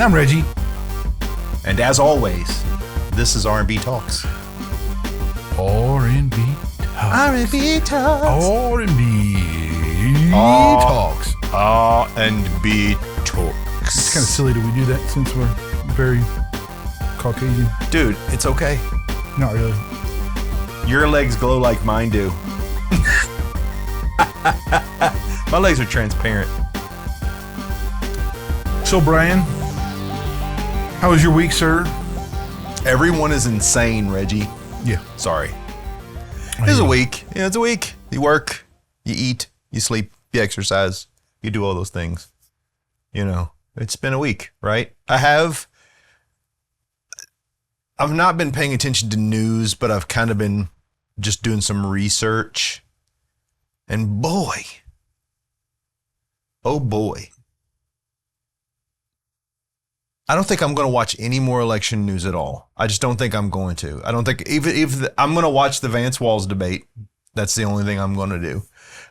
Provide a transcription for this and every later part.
I'm Reggie. And as always, this is R&B Talks. R&B Talks. R&B Talks. R&B Talks. R&B Talks. It's kind of silly that we do that since we're very Caucasian. Dude, it's okay. Not really. Your legs glow like mine do. My legs are transparent. So, Brian, how was your week, sir? Everyone is insane, Reggie. Yeah. Sorry. It's a week. Yeah, it's a week. You work, you eat, you sleep, you exercise, you do all those things. You know, it's been a week, right? I've not been paying attention to news, but I've kind of been just doing some research. And boy, oh boy, I don't think I'm going to watch any more election news at all. I just don't think I'm going to. I don't think even if I'm going to watch the Vance Walls debate. That's the only thing I'm going to do.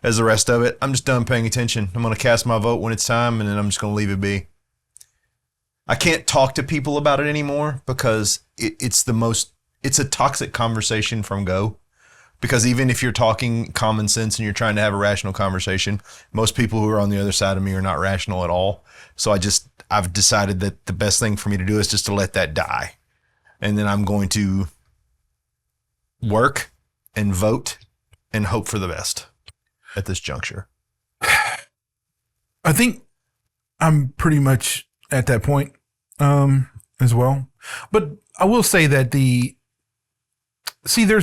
As the rest of it, I'm just done paying attention. I'm going to cast my vote when it's time, and then I'm just going to leave it be. I can't talk to people about it anymore because it's a toxic conversation from go. Because even if you're talking common sense and you're trying to have a rational conversation, most people who are on the other side of me are not rational at all. So I've decided that the best thing for me to do is just to let that die. And then I'm going to work and vote and hope for the best at this juncture. I think I'm pretty much at that point as well. But I will say that there's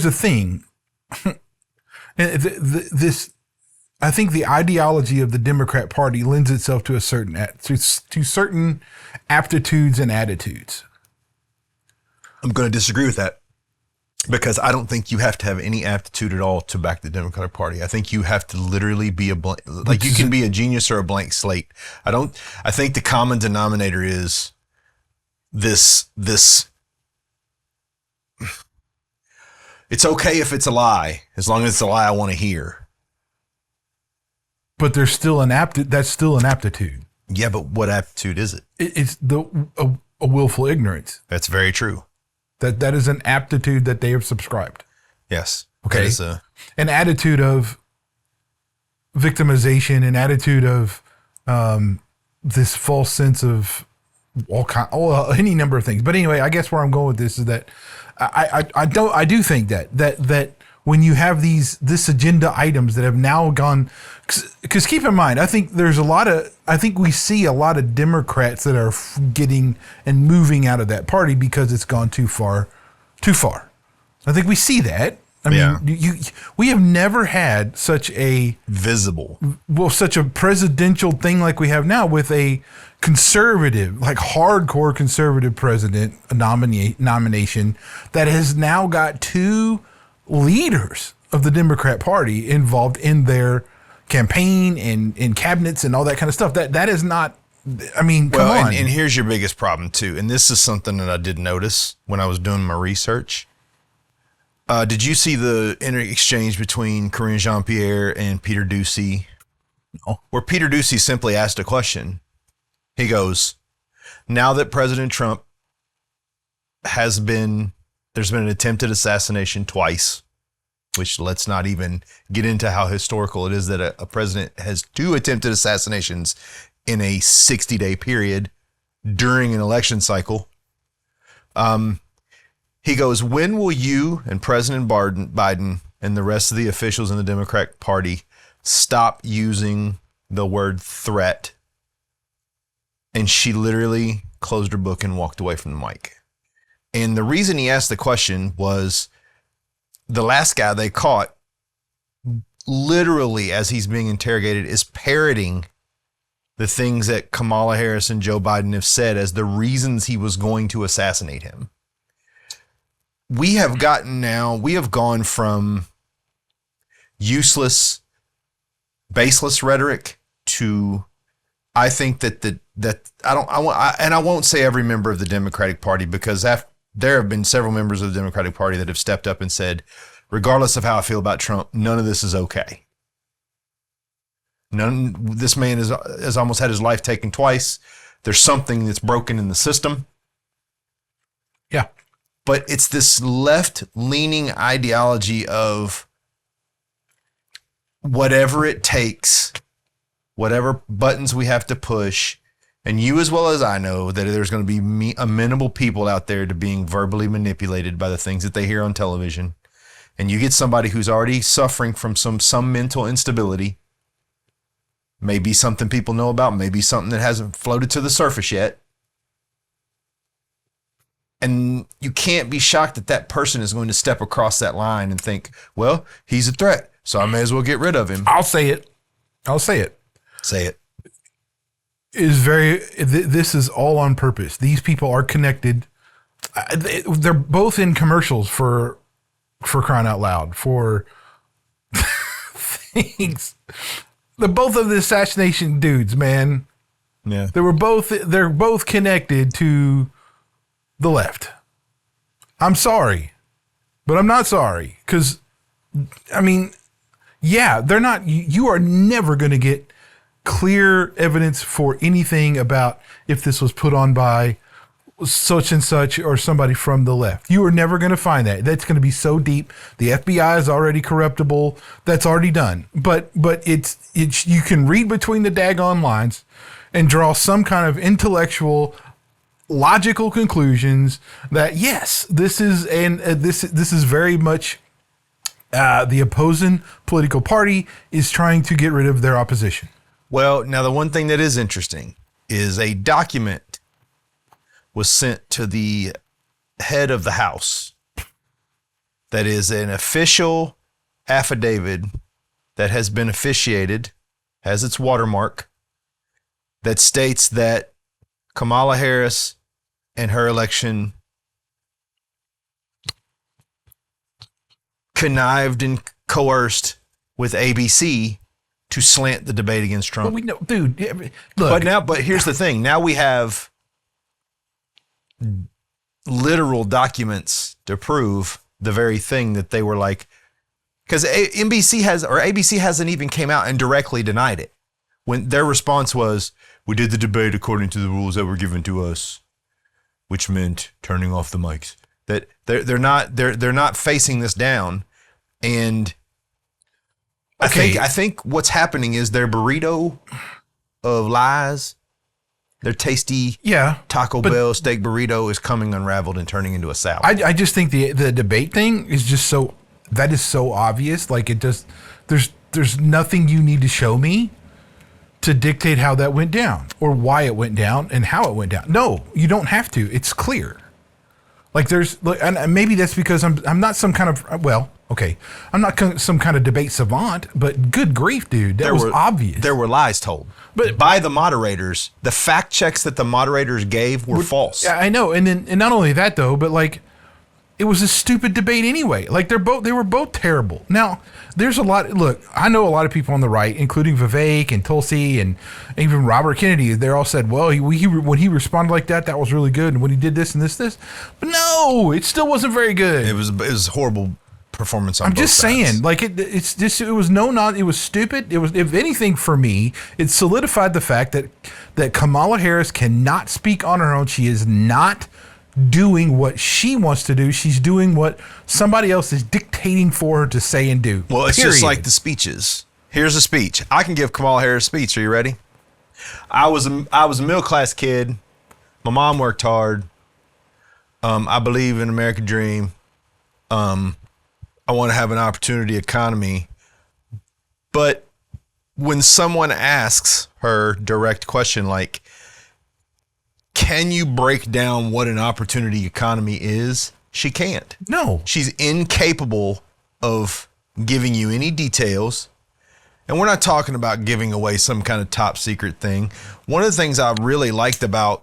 a thing. I think the ideology of the Democrat Party lends itself to certain aptitudes and attitudes. I'm going to disagree with that because I don't think you have to have any aptitude at all to back the Democratic Party. I think you have to literally be you can be a genius or a blank slate. I think the common denominator is this. It's okay if it's a lie, as long as it's a lie I want to hear. But there's still that's still an aptitude. Yeah, but what aptitude is it? It's a willful ignorance. That's very true. That is an aptitude that they have subscribed. Yes. Okay. An attitude of victimization, an attitude of this false sense of any number of things. But anyway, I guess where I'm going with this is that I do think that when you have this agenda items that have now gone, because keep in mind, I think we see a lot of Democrats that are getting and moving out of that party because it's gone too far. I think we see that. I mean, we have never had such a presidential thing like we have now with a conservative, like hardcore conservative president nomination that has now got two leaders of the Democrat Party involved in their campaign and in cabinets and all that kind of stuff. That is not, I mean, come on. And here's your biggest problem too. And this is something that I did notice when I was doing my research. Did you see the exchange between Karine Jean-Pierre and Peter Doocy? No. Where Peter Doocy simply asked a question. He goes, now that President Trump there's been an attempted assassination twice, which let's not even get into how historical it is that a president has two attempted assassinations in a 60-day period during an election cycle. He goes, when will you and President Biden and the rest of the officials in the Democratic Party stop using the word threat? And she literally closed her book and walked away from the mic. And the reason he asked the question was the last guy they caught, literally as he's being interrogated, is parroting the things that Kamala Harris and Joe Biden have said as the reasons he was going to assassinate him. We have gone from useless, baseless rhetoric to, I think that I won't say every member of the Democratic Party, because there have been several members of the Democratic Party that have stepped up and said, regardless of how I feel about Trump, none of this is okay. This man has almost had his life taken twice. There's something that's broken in the system. Yeah. But it's this left-leaning ideology of whatever it takes, whatever buttons we have to push. And you as well as I know that there's going to be amenable people out there to being verbally manipulated by the things that they hear on television. And you get somebody who's already suffering from some mental instability. Maybe something people know about, maybe something that hasn't floated to the surface yet. And you can't be shocked that that person is going to step across that line and think, well, he's a threat, so I may as well get rid of him. I'll say it. Say it. This is all on purpose. These people are connected. They're both in commercials for crying out loud, for things. They're both of the assassination dudes, man. Yeah. They're both connected to the left. I'm sorry, but I'm not sorry. Cause I mean, yeah, they're not, you are never going to get clear evidence for anything about if this was put on by such and such or somebody from the left. You are never going to find that. That's going to be so deep. The FBI is already corruptible. That's already done. But it's you can read between the daggone lines and draw some kind of intellectual, logical conclusions that yes, this is very much the opposing political party is trying to get rid of their opposition. Well, now the one thing that is interesting is a document was sent to the head of the House that is an official affidavit that has been officiated, has its watermark, that states that Kamala Harris and her election connived and coerced with ABC to slant the debate against Trump. But we know, dude, look. But here's the thing. Now we have literal documents to prove the very thing that they were like, because ABC hasn't even came out and directly denied it. When their response was, we did the debate according to the rules that were given to us, which meant turning off the mics. That they're not facing this down. And okay. I think what's happening is their burrito of lies, their tasty Taco Bell steak burrito is coming unraveled and turning into a salad. I just think the debate thing is just so obvious. Like there's nothing you need to show me to dictate how that went down or why it went down and how it went down. No, you don't have to. It's clear. Like and maybe that's because I'm not some kind of, I'm not some kind of debate savant, but good grief, dude, that was obvious. There were lies told, but by the moderators. The fact checks that the moderators gave were false. I know, and not only that though, but like it was a stupid debate anyway. Like they were both terrible. Now there's a lot. Look, I know a lot of people on the right, including Vivek and Tulsi and even Robert Kennedy. They all said, "Well, when he responded like that was really good, and when he did this and this." But no, it still wasn't very good. It was horrible performance on I'm both just sides. saying, like it was stupid. It was, if anything, for me, it solidified the fact that Kamala Harris cannot speak on her own. She is not doing what she wants to do. She's doing what somebody else is dictating for her to say and do. Well, it's just like the speeches. Here's a speech. I can give Kamala Harris a speech. Are you ready? I was a middle class kid. My mom worked hard. I believe in American dream. I want to have an opportunity economy. But when someone asks her direct question like, can you break down what an opportunity economy is? She can't. No. She's incapable of giving you any details. And we're not talking about giving away some kind of top secret thing. One of the things I really liked about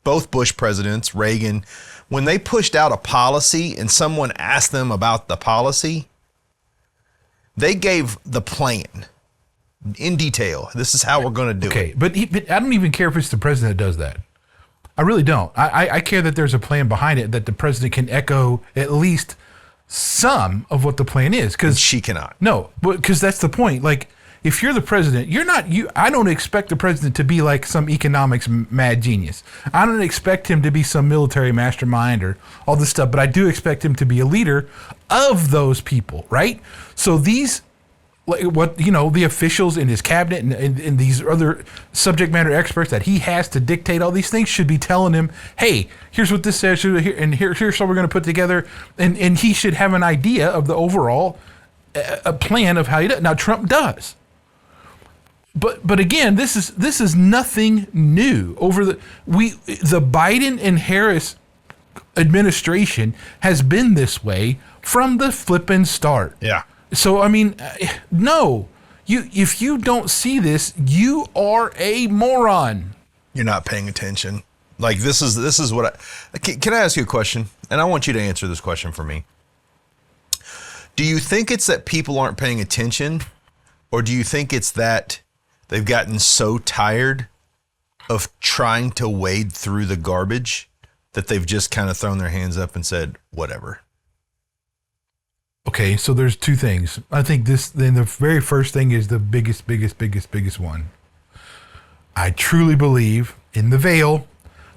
both Bush presidents, Reagan, when they pushed out a policy and someone asked them about the policy, they gave the plan in detail. This is how we're going to do it. Okay, but I don't even care if it's the president that does that. I really don't. I care that there's a plan behind it, that the president can echo at least some of what the plan is. Because she cannot. No, because that's the point. Like, if you're the president, I don't expect the president to be like some economics mad genius. I don't expect him to be some military mastermind or all this stuff, but I do expect him to be a leader of those people, right? So these, the officials in his cabinet and these other subject matter experts that he has to dictate all these things should be telling him, hey, here's what this says, and here's what we're going to put together. And he should have an idea of the overall plan of how he does. Now, Trump does. But again, this is nothing new. The Biden and Harris administration has been this way from the flippin' start. Yeah. So, I mean, no, if you don't see this, you are a moron. You're not paying attention. Like, this is what can I ask you a question? And I want you to answer this question for me. Do you think it's that people aren't paying attention, or do you think it's that they've gotten so tired of trying to wade through the garbage that they've just kind of thrown their hands up and said, whatever? Okay, so there's two things. I think then the very first thing is the biggest one. I truly believe in the veil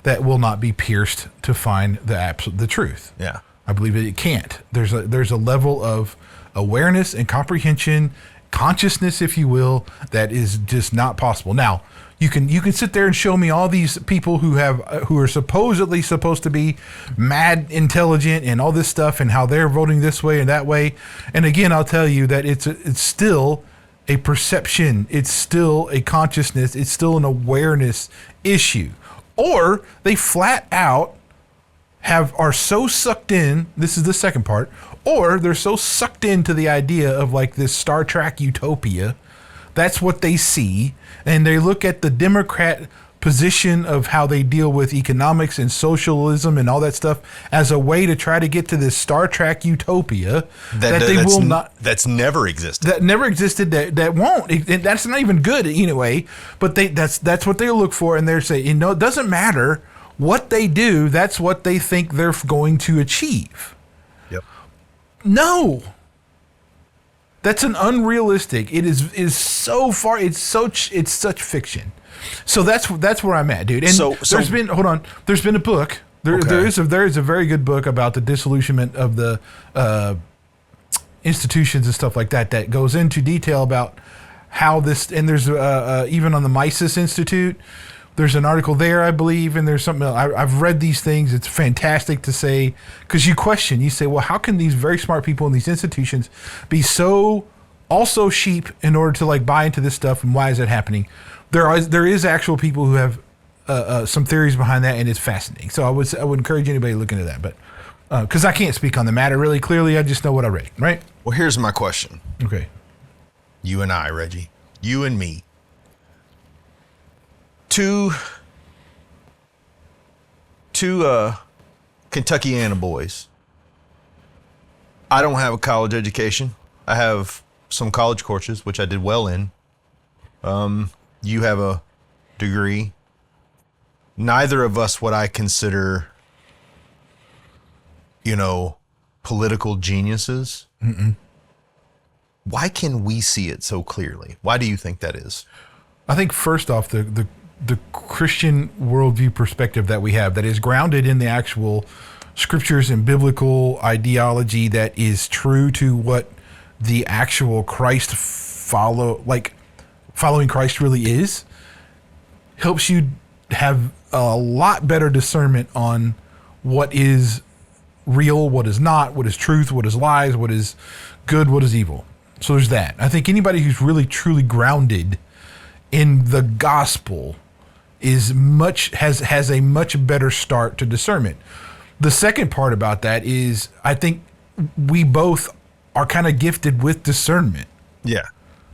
that will not be pierced to find the truth. Yeah. I believe that it can't. There's a level of awareness and comprehension, consciousness, if you will, that is just not possible. Now, you can sit there and show me all these people who are supposedly supposed to be mad intelligent and all this stuff and how they're voting this way and that way. And again, I'll tell you that it's still a perception. It's still a consciousness. It's still an awareness issue. Or they flat out are so sucked in. This is the second part. Or they're so sucked into the idea of like this Star Trek utopia. That's what they see. And they look at the Democrat position of how they deal with economics and socialism and all that stuff as a way to try to get to this Star Trek utopia that's never existed. That never existed. That won't. That's not even good anyway. But that's what they look for, and they're saying, it doesn't matter what they do. That's what they think they're going to achieve. Yep. No. That's an unrealistic. It is so far. It's such fiction. So that's where I'm at, dude. And there's been a book. There is a very good book about the disillusionment of the institutions and stuff like that goes into detail about how this. And there's even on the Mises Institute. There's an article there, I believe, and there's something else. I've read these things. It's fantastic to say, because you say, well, how can these very smart people in these institutions be so also sheep in order to like buy into this stuff, and why is that happening? There is actual people who have some theories behind that, and it's fascinating. So I would encourage anybody to look into that, but because I can't speak on the matter really clearly, I just know what I read, right? Well, here's my question. Okay. You and I, Reggie, you and me. Two Kentuckiana boys. I don't have a college education. I have some college courses, which I did well in. You have a degree. Neither of us would I consider, political geniuses. Mm-mm. Why can we see it so clearly? Why do you think that is? I think first off, the Christian worldview perspective that we have that is grounded in the actual scriptures and biblical ideology that is true to what the actual following Christ really is, helps you have a lot better discernment on what is real, what is not, what is truth, what is lies, what is good, what is evil. So there's that. I think anybody who's really truly grounded in the gospel has a much better start to discernment. The second part about that is I think we both are kind of gifted with discernment. Yeah.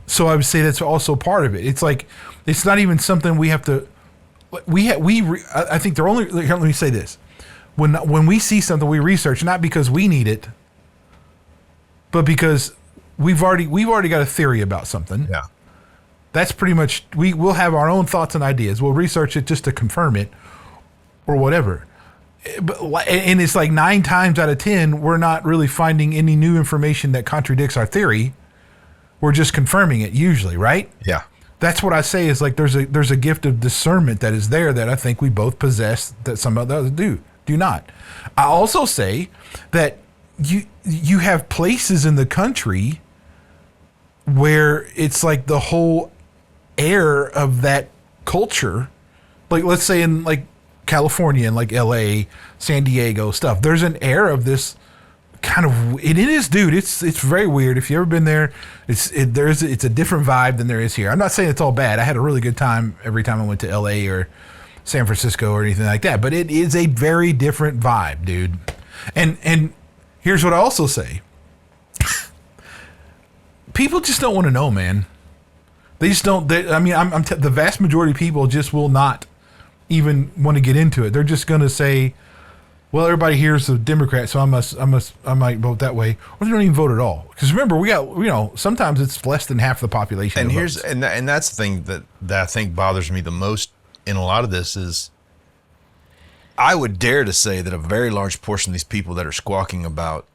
So I would say that's also part of it. It's like, it's not even something we have to, I think they're only, let me say this. When we see something, we research, not because we need it, but because we've already got a theory about something. Yeah. That's pretty much, we'll have our own thoughts and ideas. We'll research it just to confirm it or whatever. And it's like 9 times out of 10, we're not really finding any new information that contradicts our theory. We're just confirming it usually, right? Yeah. That's what I say is like there's a gift of discernment that is there that I think we both possess that some others do not. I also say that you have places in the country where it's like the whole air of that culture, like let's say in like California and like LA, San Diego stuff, there's an air of this kind of, it is, dude, it's very weird. If you've ever been there, it's a different vibe than there is here. I'm not saying it's all bad. I had a really good time every time I went to LA or San Francisco or anything like that, but it is a very different vibe, dude. And here's what I also say. People just don't want to know, man. They just don't. The vast majority of people just will not even want to get into it. They're just going to say, well, everybody here is a Democrat, so I might vote that way. Or they don't even vote at all. Because remember, we got, sometimes it's less than half the population. And and that's the thing that I think bothers me the most in a lot of this is, I would dare to say that a very large portion of these people that are squawking about,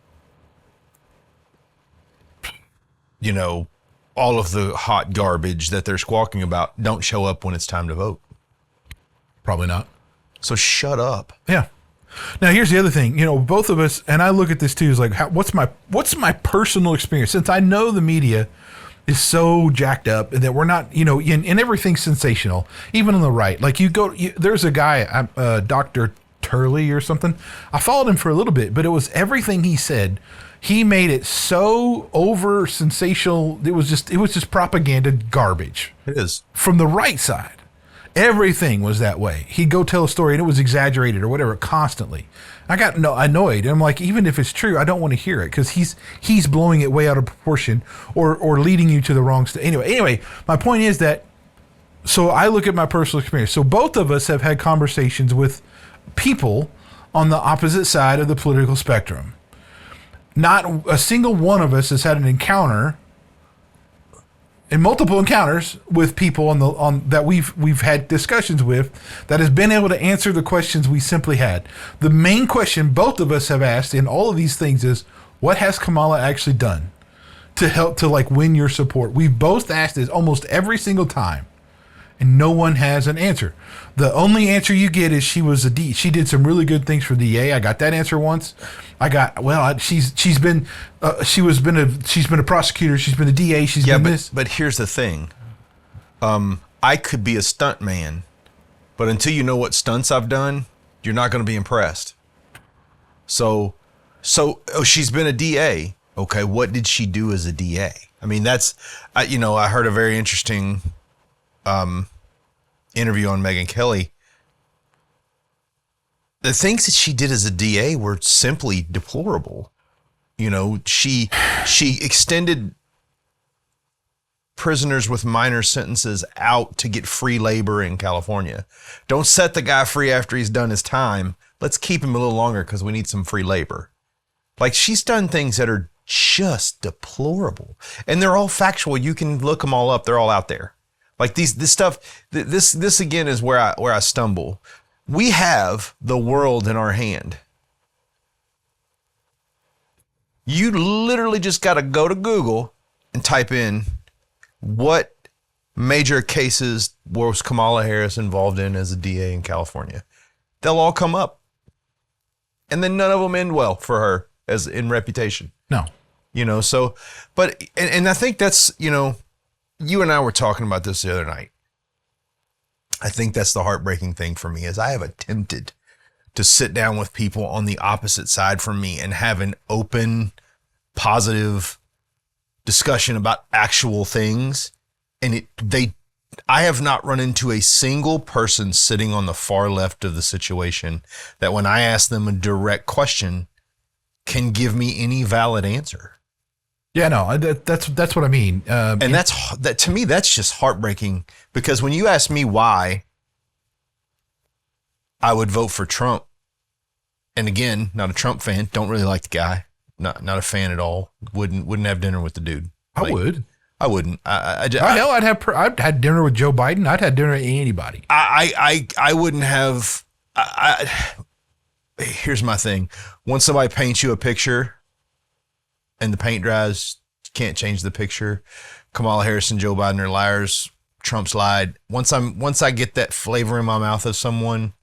all of the hot garbage that they're squawking about don't show up when it's time to vote. Probably not. So shut up. Yeah. Now here's the other thing. Both of us, and I look at this too, is like, what's my personal experience? Since I know the media is so jacked up and that we're not, and everything's sensational, even on the right. Like there's a guy, Dr. Turley or something. I followed him for a little bit, but it was everything he said. He made it so over sensational. It was just propaganda garbage. It is. From the right side. Everything was that way. He'd go tell a story and it was exaggerated or whatever constantly. I got annoyed. And I'm like, even if it's true, I don't want to hear it because he's blowing it way out of proportion or leading you to the wrong state. Anyway, my point is that, so I look at my personal experience. So both of us have had conversations with people on the opposite side of the political spectrum. Not a single one of us has had an encounter and multiple encounters with people on that we've had discussions with that has been able to answer the questions we simply had. The main question both of us have asked in all of these things is, what has Kamala actually done to help to like win your support? We've both asked this almost every single time, and no one has an answer. The only answer you get is she did some really good things for DA. I got that answer once. She's been a prosecutor. She's been a DA. She's been this. But here's the thing. I could be a stunt man, but until you know what stunts I've done, you're not going to be impressed. So she's been a DA. Okay, what did she do as a DA? I mean, I heard a very interesting interview on Megyn Kelly. The things that she did as a DA were simply deplorable. She extended prisoners with minor sentences out to get free labor in California. Don't set the guy free after he's done his time. Let's keep him a little longer because we need some free labor. Like, she's done things that are just deplorable, and they're all factual. You can look them all up. They're all out there. Like this stuff, this again is where I stumble. We have the world in our hand. You literally just got to go to Google and type in what major cases was Kamala Harris involved in as a DA in California. They'll all come up. And then none of them end well for her as in reputation. No. But I think that's, you and I were talking about this the other night. I think that's the heartbreaking thing for me is I have attempted to sit down with people on the opposite side from me and have an open, positive discussion about actual things. And I have not run into a single person sitting on the far left of the situation that when I ask them a direct question can give me any valid answer. Yeah, no, that's what I mean. And that to me, that's just heartbreaking because when you ask me why I would vote for Trump, and again, not a Trump fan, don't really like the guy, not a fan at all. Wouldn't have dinner with the dude. I would. I wouldn't. I'd had dinner with Joe Biden. I'd had dinner with anybody. I wouldn't have. Here's my thing. Once somebody paints you a picture and the paint dries, can't change the picture. Kamala Harris and Joe Biden are liars. Trump's lied. Once I get that flavor in my mouth of someone,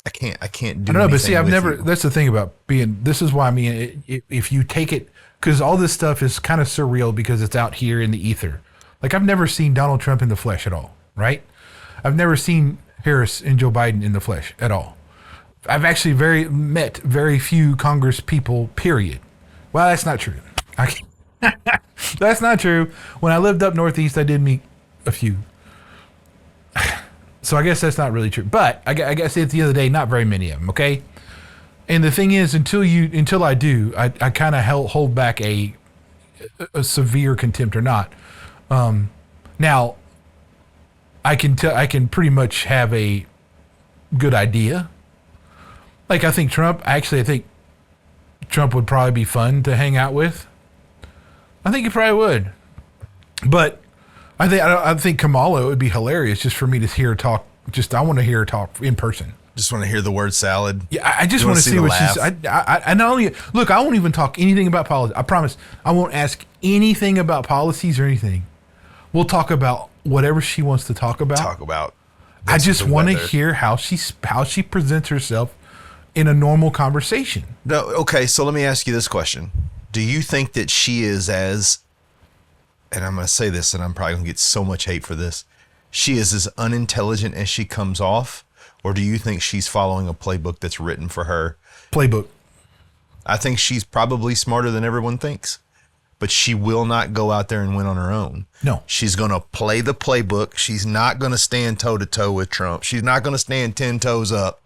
I can't do. I don't know, but see, I've never. You. That's the thing about being. This is why I mean, if you take it, because all this stuff is kind of surreal because it's out here in the ether. Like I've never seen Donald Trump in the flesh at all, right? I've never seen Harris and Joe Biden in the flesh at all. I've actually met very few Congress people. Period. Well, that's not true. That's not true. When I lived up northeast, I did meet a few. So I guess that's not really true. But I guess at the end of the day, not very many of them, okay? And the thing is, until I do, I kind of hold back a severe contempt or not. Now, I can pretty much have a good idea. Like I think Trump would probably be fun to hang out with. I think he probably would. But I think Kamala, it would be hilarious just for me to hear her talk. I want to hear her talk in person. Just want to hear the word salad. Yeah, I just want to see what she's. I not only look. I won't even talk anything about policy. I promise. I won't ask anything about policies or anything. We'll talk about whatever she wants to talk about. I just want to hear how she presents herself in a normal conversation. No, okay. So let me ask you this question: do you think that she is as, and I'm going to say this, and I'm probably going to get so much hate for this, she is as unintelligent as she comes off, or do you think she's following a playbook that's written for her? Playbook. I think she's probably smarter than everyone thinks, but she will not go out there and win on her own. No. She's going to play the playbook. She's not going to stand toe-to-toe with Trump. She's not going to stand 10 toes up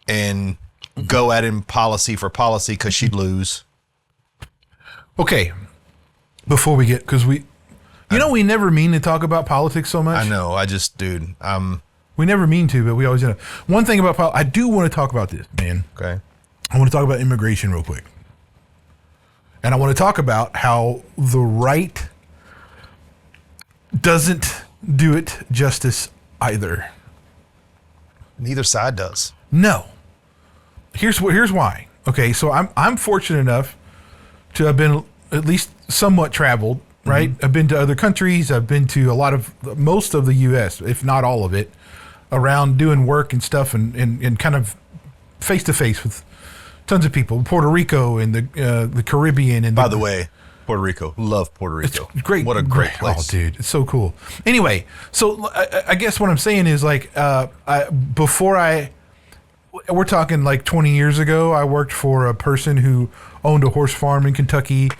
and go at him policy for policy because she'd lose. Okay. Before we get, because we never mean to talk about politics so much. I know. We never mean to, but we always end up. One thing about politics, I do want to talk about this, man. Okay. I want to talk about immigration real quick. And I want to talk about how the right doesn't do it justice either. Neither side does. No. Here's why. Okay, so I'm fortunate enough to have been at least somewhat traveled, right? Mm-hmm. I've been to other countries. I've been to most of the U.S., if not all of it, around doing work and stuff and kind of face-to-face with tons of people. Puerto Rico and the Caribbean. And by the way, Puerto Rico. Love Puerto Rico. It's great. What a great place. Oh, dude. It's so cool. Anyway, so I guess what I'm saying is like we're talking like 20 years ago, I worked for a person who owned a horse farm in Kentucky.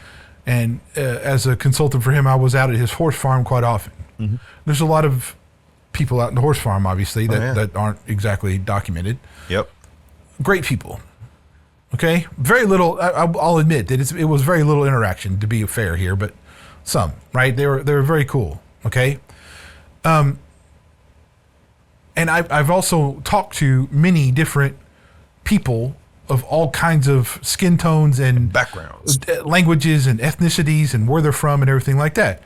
And as a consultant for him, I was out at his horse farm quite often. Mm-hmm. There's a lot of people out in the horse farm, obviously, that aren't exactly documented. Yep. Great people. Okay? Very little, I'll admit that it was very little interaction, to be fair here, but some, right? They were very cool. Okay? And I've also talked to many different people of all kinds of skin tones and backgrounds, languages and ethnicities and where they're from and everything like that.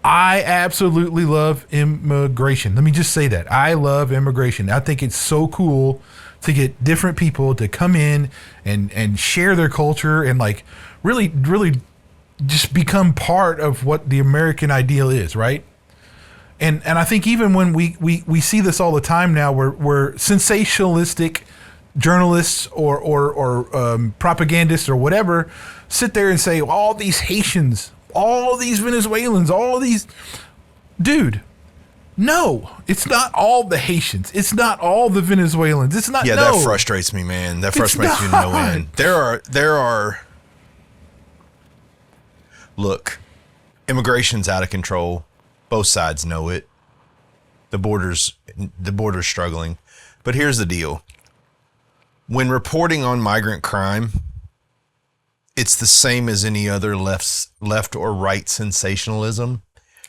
I absolutely love immigration. Let me just say that. I love immigration. I think it's so cool to get different people to come in and share their culture and like really, really just become part of what the American ideal is, right? And I think even when we see this all the time now where sensationalistic journalists or propagandists or whatever sit there and say all these Haitians, all these Venezuelans, all these, dude, no, it's not all the Haitians, it's not all the Venezuelans, it's not. That frustrates me, man. That frustrates me to no end. There are look, immigration's out of control. Both sides know it. The border's struggling. But here's the deal. When reporting on migrant crime, it's the same as any other left or right sensationalism.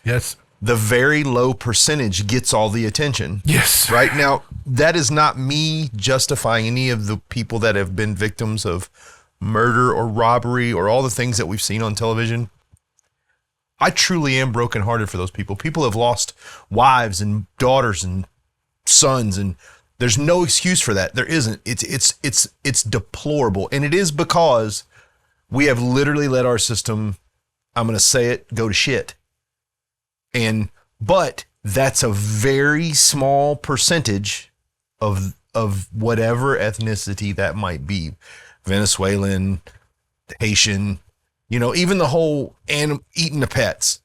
Yes. The very low percentage gets all the attention. Yes. Right now, that is not me justifying any of the people that have been victims of murder or robbery or all the things that we've seen on television. I truly am brokenhearted for those people. People have lost wives and daughters and sons, and there's no excuse for that. There isn't. It's deplorable. And it is because we have literally let our system I'm going to say it, go to shit. But that's a very small percentage of whatever ethnicity that might be. Venezuelan, Haitian, even the whole eating the pets.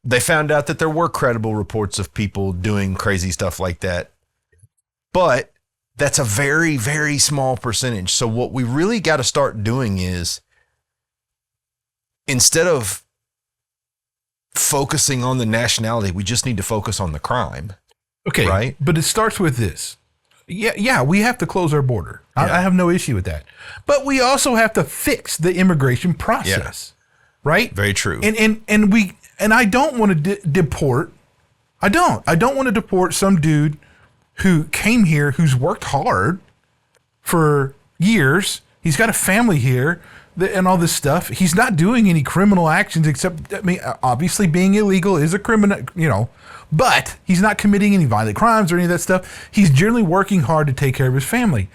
They found out that there were credible reports of people doing crazy stuff like that. But that's a very, very small percentage. So what we really got to start doing is, instead of focusing on the nationality, we just need to focus on the crime. Okay. Right? But it starts with this. Yeah, we have to close our border. Yeah. I have no issue with that. But we also have to fix the immigration process. Yeah. Right? Very true. And I don't want to deport. I don't want to deport some dude who came here, who's worked hard for years. He's got a family here and all this stuff. He's not doing any criminal actions except, obviously being illegal is a criminal, but he's not committing any violent crimes or any of that stuff. He's generally working hard to take care of his family.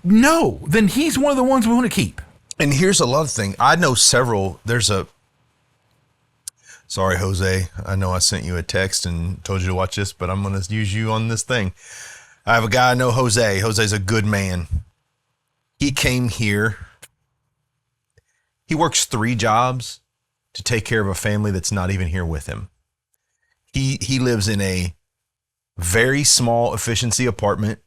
No, then he's one of the ones we want to keep. And here's another thing. I know several. Sorry, Jose. I know I sent you a text and told you to watch this, but I'm going to use you on this thing. I have a guy I know, Jose. Jose's a good man. He came here. He works 3 jobs to take care of a family that's not even here with him. He lives in a very small efficiency apartment.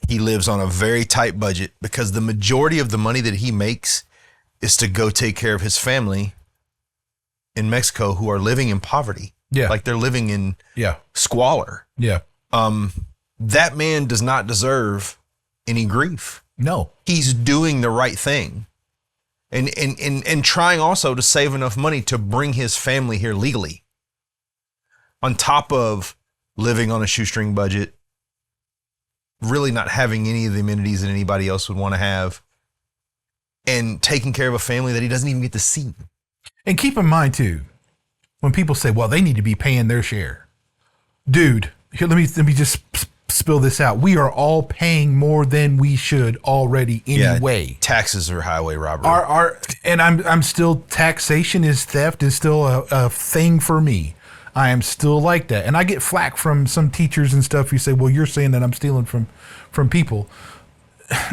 He lives on a very tight budget because the majority of the money that he makes is to go take care of his family in Mexico who are living in poverty. Yeah. Like they're living in squalor. Yeah. That man does not deserve any grief. No. He's doing the right thing. And trying also to save enough money to bring his family here legally. On top of living on a shoestring budget, really not having any of the amenities that anybody else would want to have, and taking care of a family that he doesn't even get to see. And keep in mind too, when people say, well, they need to be paying their share. Dude, here, let me just spill this out. We are all paying more than we should already anyway. Yeah, taxes are highway robbery. And I'm still, taxation is theft is still a thing for me. I am still like that. And I get flack from some teachers and stuff who say, well, you're saying that I'm stealing from people.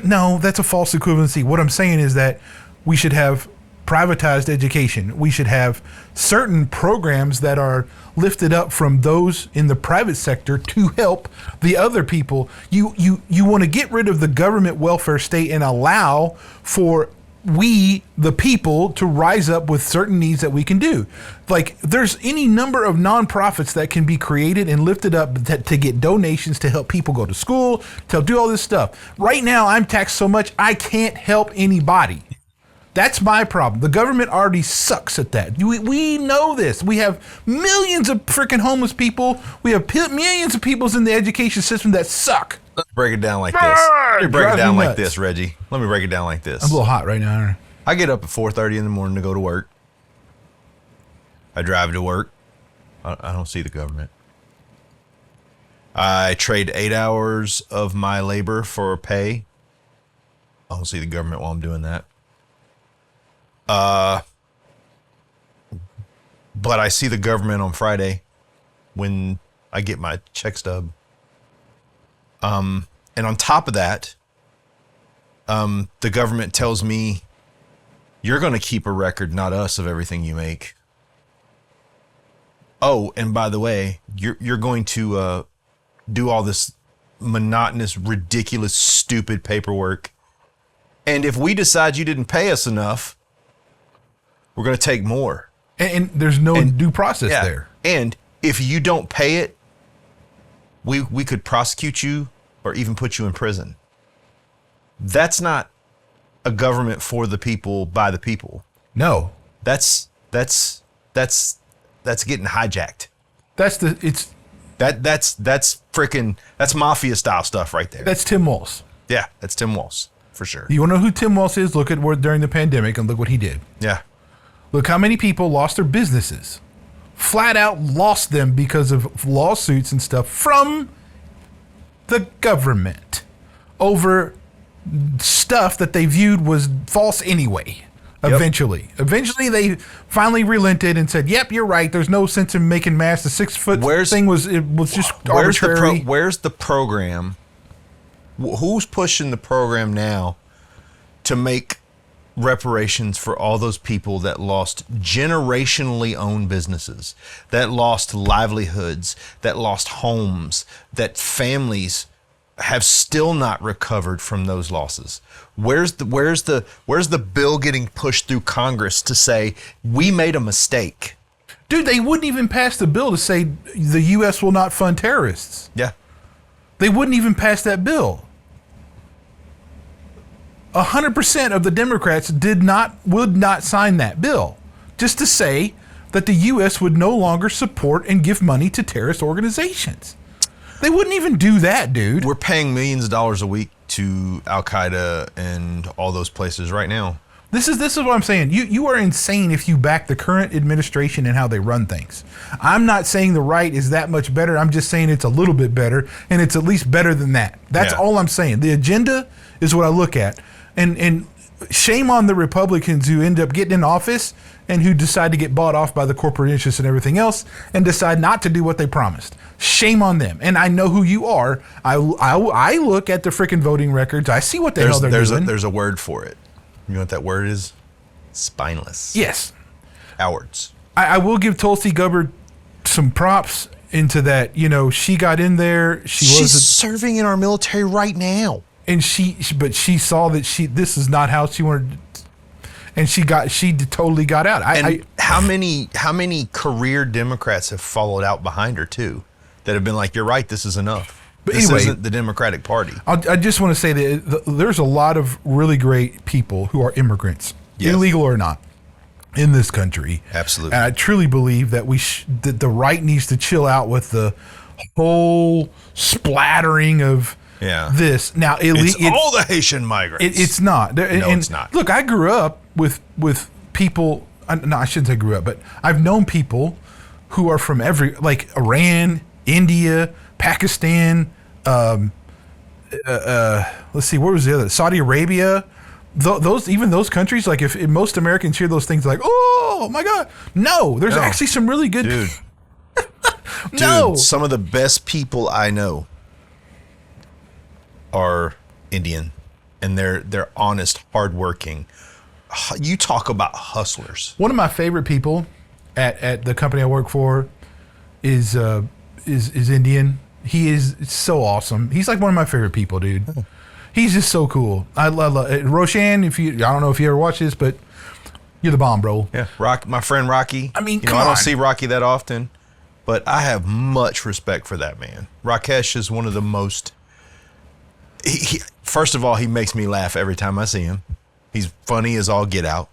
No, that's a false equivalency. What I'm saying is that we should have privatized education. We should have certain programs that are lifted up from those in the private sector to help the other people. You want to get rid of the government welfare state and allow for we, the people, to rise up with certain needs that we can do. Like there's any number of nonprofits that can be created and lifted up to get donations to help people go to school, to do all this stuff. Right now, I'm taxed so much, I can't help anybody. That's my problem. The government already sucks at that. We know this. We have millions of freaking homeless people. We have millions of people in the education system that suck. Let me break it down like this. Let me break it down like this, Reggie. Let me break it down like this. I'm a little hot right now, aren't I? I get up at 4:30 in the morning to go to work. I drive to work. I don't see the government. I trade 8 hours of my labor for pay. I don't see the government while I'm doing that. But I see the government on Friday when I get my check stub. And on top of that, the government tells me, you're going to keep a record, not us, of everything you make. Oh, and by the way, you're going to do all this monotonous, ridiculous, stupid paperwork. And if we decide you didn't pay us enough, we're going to take more. And there's no due process there. And if you don't pay it, we could prosecute you or even put you in prison. That's not a government for the people, by the people. No. That's getting hijacked. That's mafia style stuff right there. That's Tim Walz. Yeah, that's Tim Walz for sure. You want to know who Tim Walz is? Look at where during the pandemic and look what he did. Yeah. Look how many people lost their businesses. Flat out lost them because of lawsuits and stuff from the government over stuff that they viewed was false anyway. Eventually, they finally relented and said, "Yep, you're right. There's no sense in making mass. The 6-foot thing was just arbitrary." Where's the program? Who's pushing the program now to make reparations for all those people that lost generationally owned businesses, that lost livelihoods, that lost homes, that families have still not recovered from those losses? Where's the bill getting pushed through Congress to say we made a mistake? Dude, they wouldn't even pass the bill to say the U.S. will not fund terrorists. Yeah. They wouldn't even pass that bill. 100% of the Democrats would not sign that bill, just to say that the U.S. would no longer support and give money to terrorist organizations. They wouldn't even do that, dude. We're paying millions of dollars a week to Al-Qaeda and all those places right now. This is what I'm saying. You are insane if you back the current administration and how they run things. I'm not saying the right is that much better. I'm just saying it's a little bit better, and it's at least better than that. That's all I'm saying. The agenda is what I look at. And shame on the Republicans who end up getting in office and who decide to get bought off by the corporate interests and everything else and decide not to do what they promised. Shame on them. And I know who you are. I look at the freaking voting records. I see what the hell they're doing. There's a word for it. You know what that word is? Spineless. Yes. Cowards. I will give Tulsi Gabbard some props into that. You know, she got in there. She's serving in our military right now. And she saw that this is not how she wanted, and she totally got out. How many career Democrats have followed out behind her too, that have been like, "You're right, this is enough." But this isn't the Democratic Party. I just want to say that there's a lot of really great people who are immigrants, illegal or not, in this country. Absolutely. And I truly believe that that the right needs to chill out with the whole splattering of. Yeah. This now it's all the Haitian migrants. It's not. It's not. Look, I grew up with people. No, I shouldn't say grew up, but I've known people who are from Iran, India, Pakistan. Let's see, where was the other? Saudi Arabia. Those countries. Like if most Americans hear those things, like, oh my God, no. There's actually some really good. Dude. No. Some of the best people I know are Indian, and they're honest, hardworking. You talk about hustlers. One of my favorite people at the company I work for is Indian. He is so awesome. He's like one of my favorite people, dude. He's just so cool. I love Roshan. I don't know if you ever watch this, but you're the bomb, bro. Yeah, my friend Rocky. I mean, I don't see Rocky that often, but I have much respect for that man. Rakesh is one of the most. First of all, he makes me laugh every time I see him. He's funny as all get out.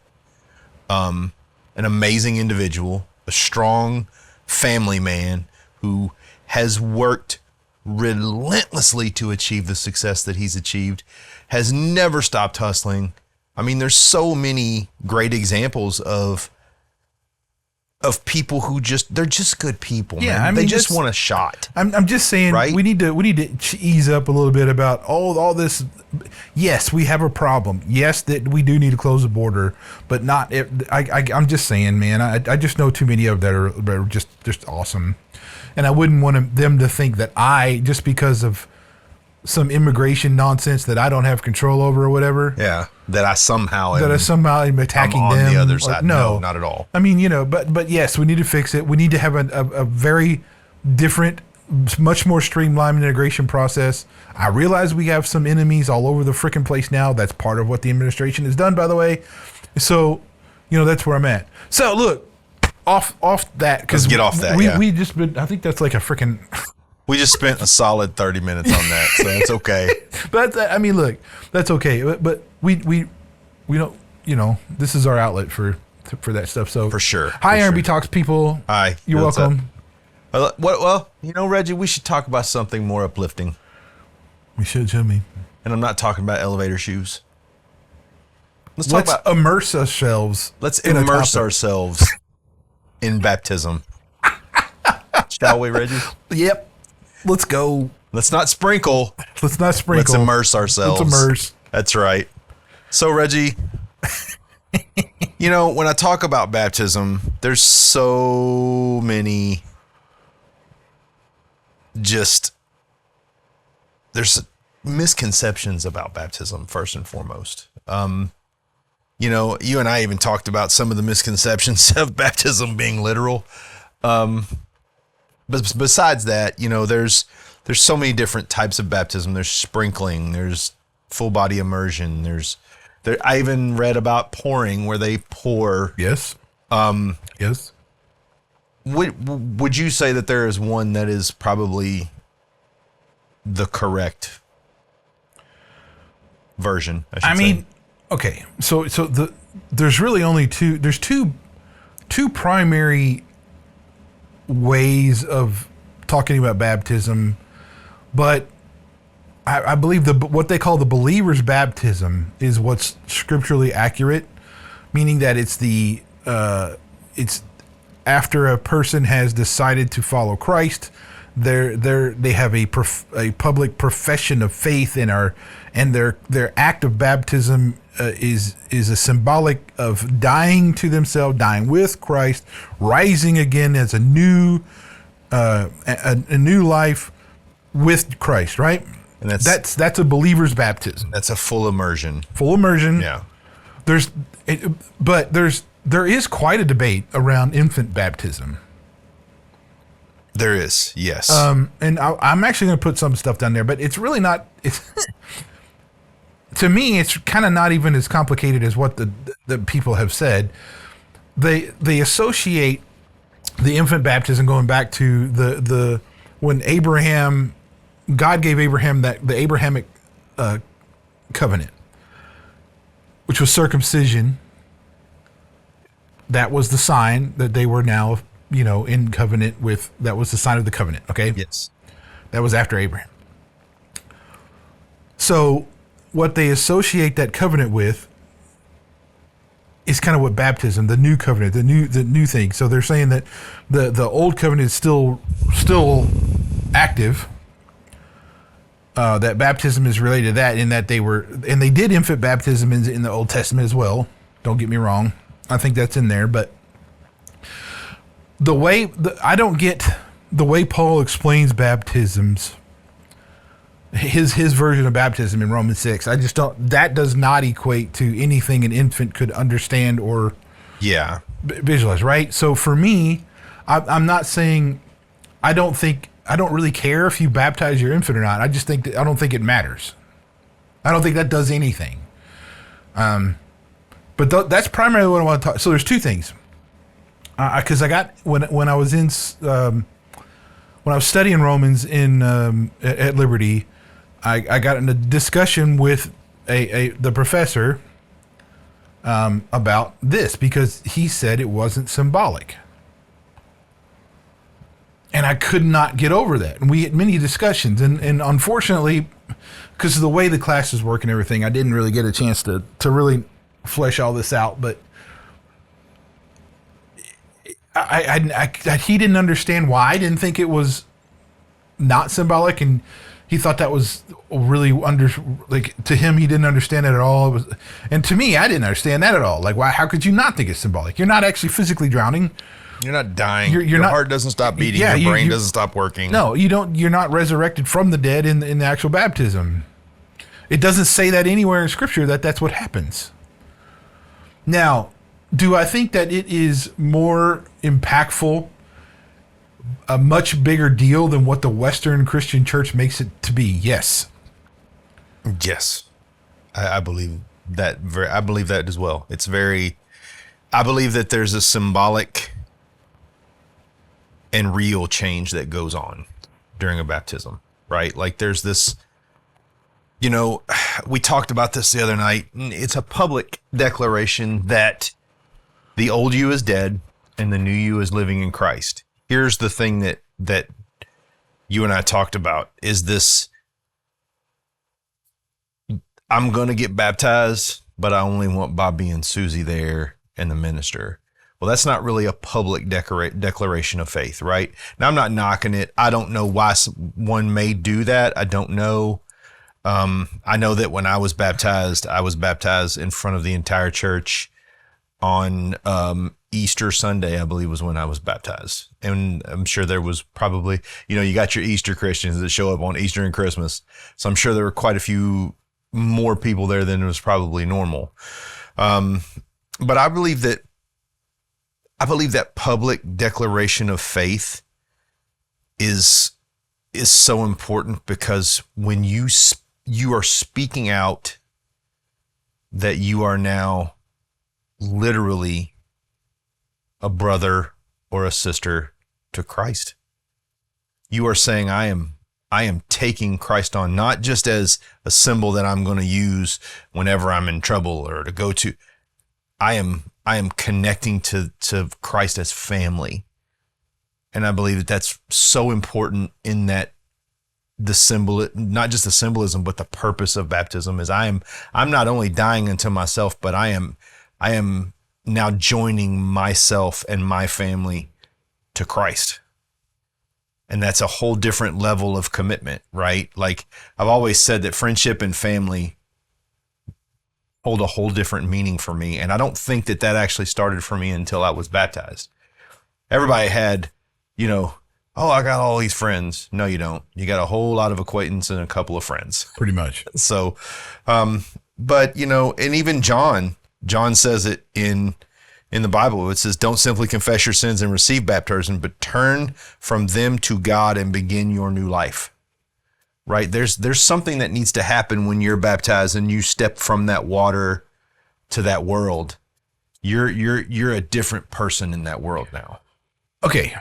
An amazing individual, a strong family man who has worked relentlessly to achieve the success that he's achieved, has never stopped hustling. I mean, there's so many great examples of people who they're just good people, man. I mean, they just want a shot. I'm just saying, right? We need to ease up a little bit about all this. Yes, we have a problem. Yes, that we do need to close the border, but not. I'm just saying, man. I just know too many of that are just awesome, and I wouldn't want them to think that just because of some immigration nonsense that I don't have control over or whatever. Yeah, that I somehow am attacking on them. The other side. No, not at all. I mean, but yes, we need to fix it. We need to have a very different, much more streamlined integration process. I realize we have some enemies all over the freaking place now. That's part of what the administration has done, by the way. So, that's where I'm at. So look, off that, because get off that. We just been. I think that's like a freaking. We just spent a solid 30 minutes on that, so it's okay. But I mean, look, that's okay. But we don't, this is our outlet for that stuff. So for sure. Hi, R&B Talks people. Hi. You're welcome. Well, Reggie, we should talk about something more uplifting. We should, Jimmy. And I'm not talking about elevator shoes. Let's immerse ourselves. Let's immerse ourselves in baptism. Shall we, Reggie? Yep. Let's go. Let's not sprinkle. Let's immerse ourselves. Let's immerse. That's right. So, Reggie, When I talk about baptism, there's so many there's misconceptions about baptism, first and foremost. You and I even talked about some of the misconceptions of baptism being literal. But besides that, there's so many different types of baptism. There's sprinkling, there's full body immersion. I even read about pouring, where they pour. Yes. Yes. Would you say that there is one that is probably the correct version? I mean, okay. So there's really only two. There's two primary ways of talking about baptism, but I believe what they call the believer's baptism is what's scripturally accurate, meaning that it's after a person has decided to follow Christ, they have a public profession of faith and their act of baptism is a symbolic of dying to themselves, dying with Christ, rising again as a new life with Christ, right? And that's a believer's baptism. That's a full immersion. Full immersion. Yeah. There is quite a debate around infant baptism. There is, yes. And I'm actually going to put some stuff down there, but it's really not. It's to me, it's kind of not even as complicated as what the people have said. They associate the infant baptism going back to the when God gave Abraham the Abrahamic covenant, which was circumcision. That was the sign that they were now, in covenant with. That was the sign of the covenant. Okay. Yes. That was after Abraham. So what they associate that covenant with is kind of what baptism, the new covenant, the new thing. So they're saying that the old covenant is still active. That baptism is related to that, in that they did infant baptism in the Old Testament as well. Don't get me wrong. I think that's in there, but I don't get the way Paul explains baptisms, his version of baptism in Romans 6. I just don't. That does not equate to anything an infant could understand or visualize. Right. So for me, I'm not saying I don't really care if you baptize your infant or not. I just think I don't think it matters. I don't think that does anything. But that's primarily what I want to talk. So there's two things. Because I got when I was studying Romans at Liberty, I got in a discussion with the professor about this, because he said it wasn't symbolic. And I could not get over that. And we had many discussions. And unfortunately, because of the way the classes work and everything, I didn't really get a chance to really flesh all this out. But he didn't understand why. I didn't think it was not symbolic. And he thought that was really to him, he didn't understand it at all. And to me, I didn't understand that at all. Like, why? How could you not think it's symbolic? You're not actually physically drowning. You're not dying. Your heart doesn't stop beating. Your brain doesn't stop working. No, you don't. You're not resurrected from the dead in the actual baptism. It doesn't say that anywhere in Scripture that's what happens. Now, do I think that it is more impactful, a much bigger deal than what the Western Christian Church makes it to be? Yes. Yes, I believe that. I believe that as well. It's very. I believe that there's a symbolic and real change that goes on during a baptism, right? Like there's this, we talked about this the other night. It's a public declaration that the old you is dead and the new you is living in Christ. Here's the thing that you and I talked about is this: I'm going to get baptized, but I only want Bobby and Susie there and the minister. Well, that's not really a public declaration of faith, right? Now, I'm not knocking it. I don't know why one may do that. I don't know. I know that when I was baptized in front of the entire church. on Easter Sunday, I believe, was when I was baptized. And I'm sure there was probably, you got your Easter Christians that show up on Easter and Christmas. So I'm sure there were quite a few more people there than was probably normal. But I believe that public declaration of faith is so important, because when you are speaking out that you are now literally a brother or a sister to Christ. You are saying, I am taking Christ on, not just as a symbol that I'm going to use whenever I'm in trouble or to go to. I am connecting to Christ as family. And I believe that that's so important, in that the symbol, not just the symbolism, but the purpose of baptism is I'm not only dying unto myself, but I am now joining myself and my family to Christ. And that's a whole different level of commitment, right? Like I've always said that friendship and family hold a whole different meaning for me. And I don't think that actually started for me until I was baptized. Everybody had, I got all these friends. No, you don't. You got a whole lot of acquaintance and a couple of friends. Pretty much. So, but, and even John says it in the Bible. It says, don't simply confess your sins and receive baptism, but turn from them to God and begin your new life. Right? There's something that needs to happen when you're baptized and you step from that water to that world. You're a different person in that world now. Okay.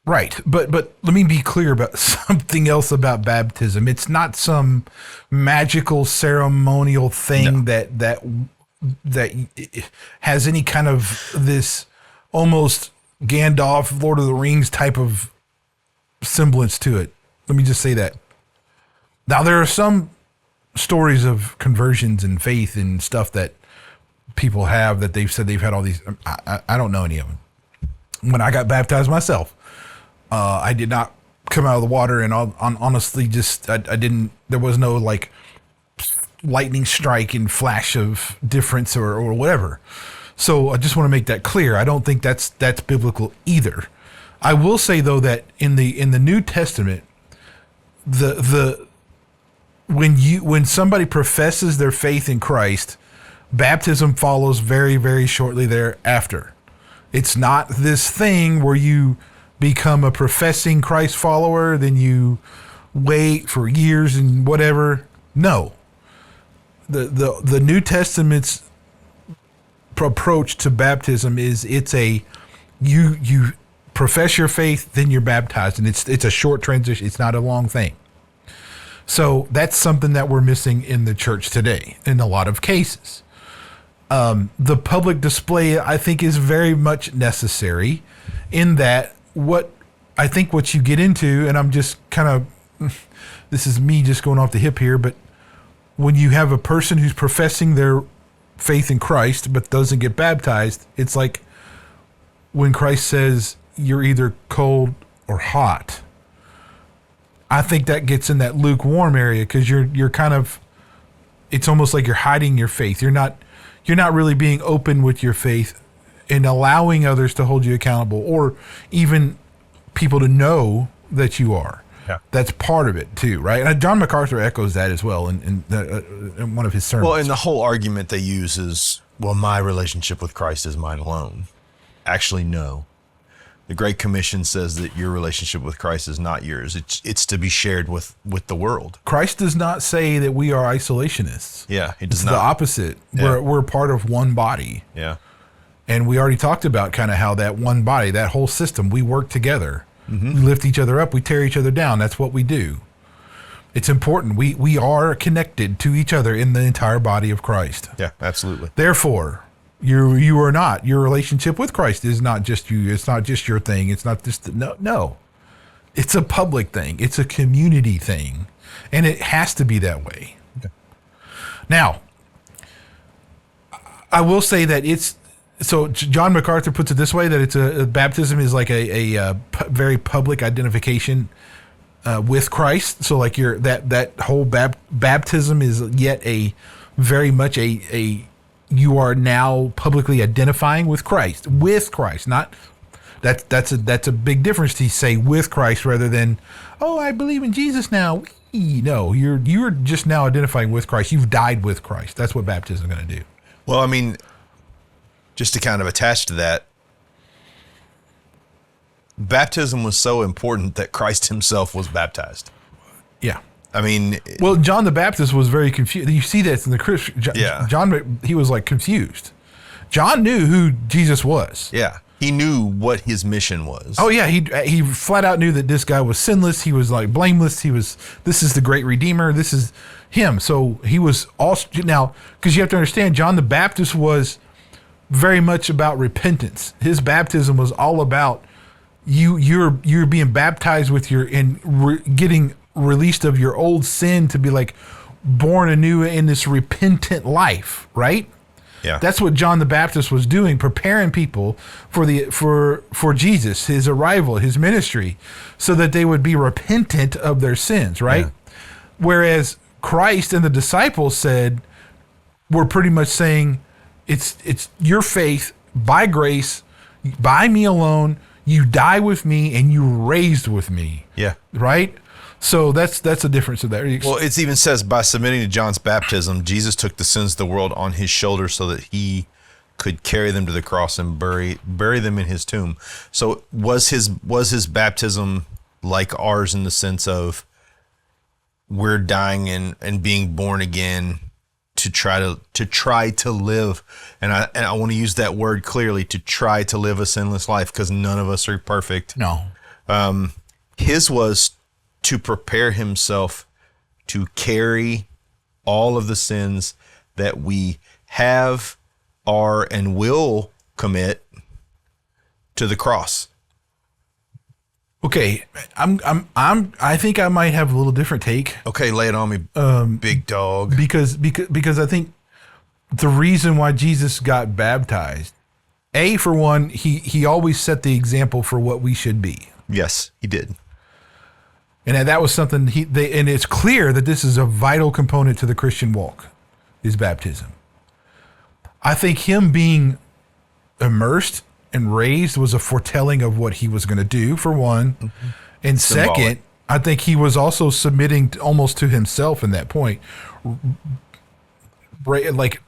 Right. But let me be clear about something else about baptism. It's not some magical ceremonial thing that has any kind of this almost Gandalf, Lord of the Rings type of semblance to it. Let me just say that. Now, there are some stories of conversions and faith and stuff that people have that they've said they've had all these. I don't know any of them. When I got baptized myself, I did not come out of the water, and honestly, I didn't. There was no like lightning strike and flash of difference or whatever. So I just want to make that clear. I don't think that's biblical either. I will say though that in the New Testament, when somebody professes their faith in Christ, baptism follows very, very shortly thereafter. It's not this thing where you become a professing Christ follower, then you wait for years and whatever. No. The New Testament's approach to baptism is you profess your faith, then you're baptized, and it's a short transition. It's not a long thing. So that's something that we're missing in the church today in a lot of cases. The public display, I think, is very much necessary in that what you get into, and I'm just kind of, this is me just going off the hip here, but when you have a person who's professing their faith in Christ but doesn't get baptized, it's like when Christ says you're either cold or hot. I think that gets in that lukewarm area because you're kind of, it's almost like you're hiding your faith. You're not really being open with your faith and allowing others to hold you accountable, or even people to know that you are. Yeah. That's part of it too, right? And John MacArthur echoes that as well in one of his sermons. Well, and the whole argument they use is, well, my relationship with Christ is mine alone. Actually, no. The Great Commission says that your relationship with Christ is not yours. It's to be shared with the world. Christ does not say that we are isolationists. Yeah, he does not. It's the opposite. Yeah. We're part of one body. Yeah. And we already talked about kind of how that one body, that whole system, we work together. Mm-hmm. We lift each other up. We tear each other down. That's what we do. It's important. We are connected to each other in the entire body of Christ. Yeah, absolutely. Therefore, you are not. Your relationship with Christ is not just you. It's not just your thing. It's not just no. It's a public thing. It's a community thing, and it has to be that way. Okay. Now, I will say that it's so. John MacArthur puts it this way: that it's a baptism is like a very public identification with Christ. So, like that whole baptism is yet a very much a you are now publicly identifying with Christ, not that's a big difference to say with Christ rather than, oh, I believe in Jesus now. No, you're just now identifying with Christ. You've died with Christ. That's what baptism is going to do. Well, I mean, just to kind of attach to that, baptism was so important that Christ himself was baptized. Yeah. I mean, well, John the Baptist was very confused. You see that in the Christian. Yeah. John, he was like confused. John knew who Jesus was. Yeah. He knew what his mission was. Oh yeah, he flat out knew that this guy was sinless. He was like blameless. This is the great Redeemer. This is him. So he was also now, because you have to understand, John the Baptist was very much about repentance. His baptism was all about you're being baptized with getting released of your old sin to be like born anew in this repentant life, right? Yeah. That's what John the Baptist was doing, preparing people for Jesus, his arrival, his ministry, so that they would be repentant of their sins, right? Yeah. Whereas Christ and the disciples were pretty much saying, it's your faith by grace, by me alone, you die with me and you raised with me. Yeah. Right? So that's a difference of that. Well, it even says by submitting to John's baptism, Jesus took the sins of the world on his shoulders so that he could carry them to the cross and bury them in his tomb. So was his baptism like ours in the sense of we're dying and being born again to try to live, and I want to use that word clearly, to try to live a sinless life, because none of us are perfect. No. His was to prepare himself to carry all of the sins that we have, are, and will commit to the cross. Okay, I think I might have a little different take. Okay, lay it on me, big dog. Because I think the reason why Jesus got baptized, for one, he always set the example for what we should be. Yes, he did. And that was something and it's clear that this is a vital component to the Christian walk, is baptism. I think him being immersed and raised was a foretelling of what he was going to do, for one. Mm-hmm. And Symbolic. Second, I think he was also submitting almost to himself in that point, like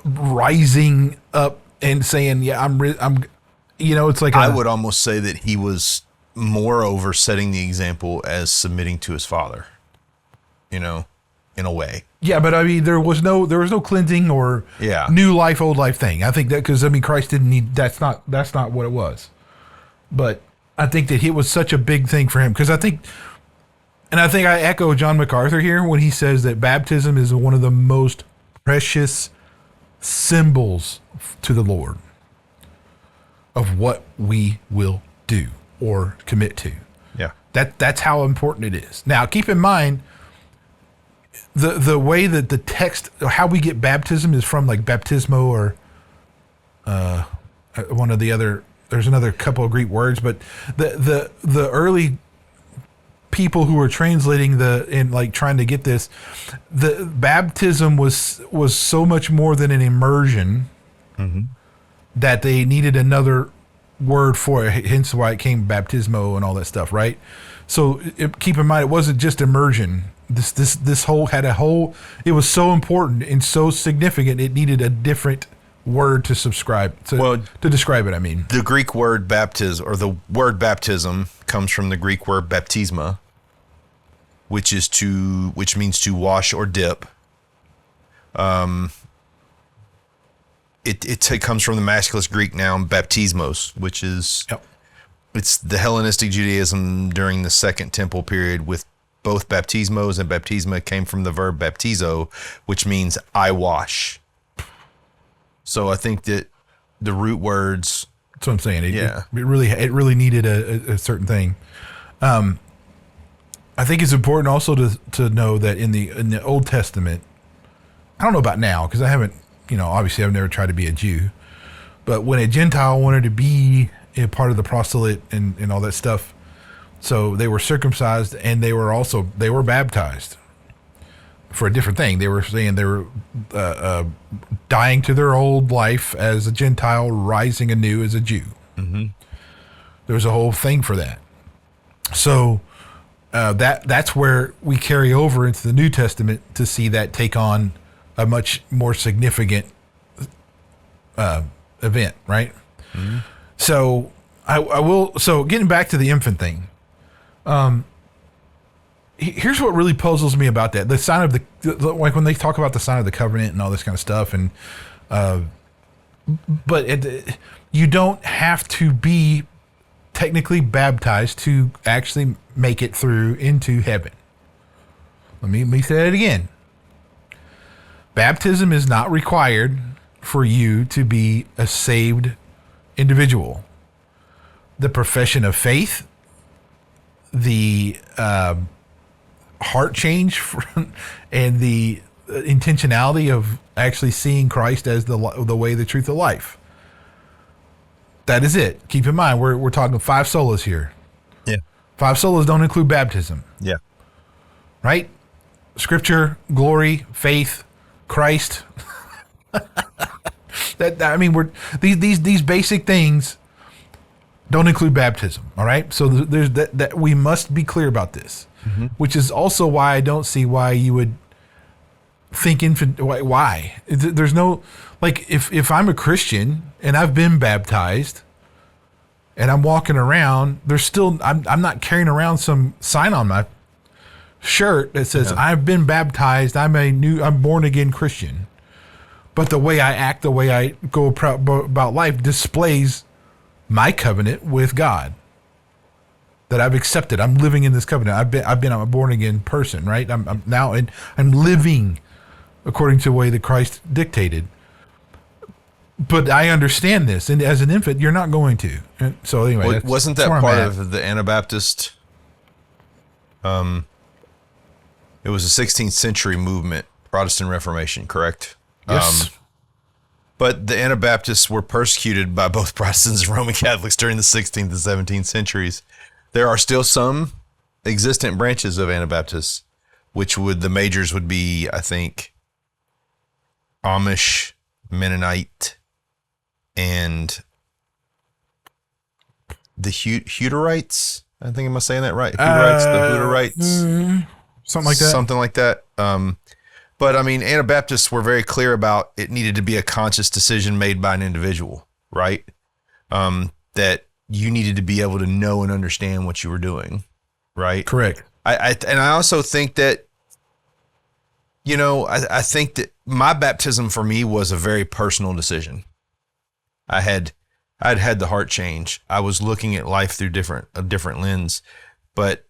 rising up and saying, yeah, I'm, it's like I would almost say that he was moreover setting the example as submitting to his Father, in a way. Yeah, but I mean, there was no cleansing or new life, old life thing. I think that because Christ didn't need, that's not what it was. But I think that it was such a big thing for him, because I think I echo John MacArthur here when he says that baptism is one of the most precious symbols to the Lord of what we will do or commit to. Yeah. That's how important it is. Now, keep in mind, the way that the text, how we get baptism is from like baptismo or one of the other, there's another couple of Greek words, but the early people who were translating trying to get this, the baptism was so much more than an immersion, mm-hmm. that they needed another word for it, hence why it came baptismo and all that stuff, right? So keep in mind, it wasn't just immersion. This whole it was so important and so significant, it needed a different word to describe it. I mean, the Greek word baptiz, or the word baptism, comes from the Greek word baptisma, which means to wash or dip. It comes from the masculine Greek noun baptismos, which is it's the Hellenistic Judaism during the Second Temple period, with both baptismos and baptisma came from the verb baptizo, which means I wash. So I think that the root words. That's what I'm saying. It really needed a certain thing. I think it's important also to know that in the Old Testament, I don't know about now because I haven't, obviously I've never tried to be a Jew, but when a Gentile wanted to be a part of the proselyte and all that stuff, so they were circumcised and they were baptized. for a different thing. They were saying they were dying to their old life as a Gentile, rising anew as a Jew. Mm-hmm. There was a whole thing for that. So that's where we carry over into the New Testament to see that take on a much more significant event, right? Mm-hmm. So I will. So getting back to the infant thing, here's what really puzzles me about that: the sign of the like when they talk about the sign of the covenant and all this kind of stuff, and but you don't have to be technically baptized to actually make it through into heaven. Let me say it again. Baptism is not required for you to be a saved individual. The profession of faith, the heart change, and the intentionality of actually seeing Christ as the way, the truth, the life. That is it. Keep in mind, we're talking 5 solas here. Yeah. 5 solas don't include baptism. Yeah. Right? Scripture, glory, faith, Christ. These basic things don't include baptism. All right. So there's that we must be clear about this, mm-hmm. which is also why I don't see why you would think why there's no, like, if I'm a Christian and I've been baptized and I'm walking around, there's still, I'm not carrying around some sign on my shirt that says I've been baptized. I'm born again Christian. But the way I act, the way I go about life displays my covenant with God. That I've accepted. I'm living in this covenant. I'm a born again person, right? I'm now, and I'm living according to the way that Christ dictated. But I understand this, and as an infant, you're not going to. And so anyway, wasn't that part of the Anabaptist? It was a 16th century movement, Protestant Reformation, correct? Yes. But the Anabaptists were persecuted by both Protestants and Roman Catholics during the 16th and 17th centuries. There are still some existent branches of Anabaptists, which the majors would be, I think, Amish, Mennonite, and the Hutterites. I think, am I saying that right? Hutterites, the Hutterites. Something like that. Something like that. But I mean, Anabaptists were very clear about it needed to be a conscious decision made by an individual, right? That you needed to be able to know and understand what you were doing, right? Correct. And I also think that, I think that my baptism for me was a very personal decision. I'd had the heart change. I was looking at life through a different lens, but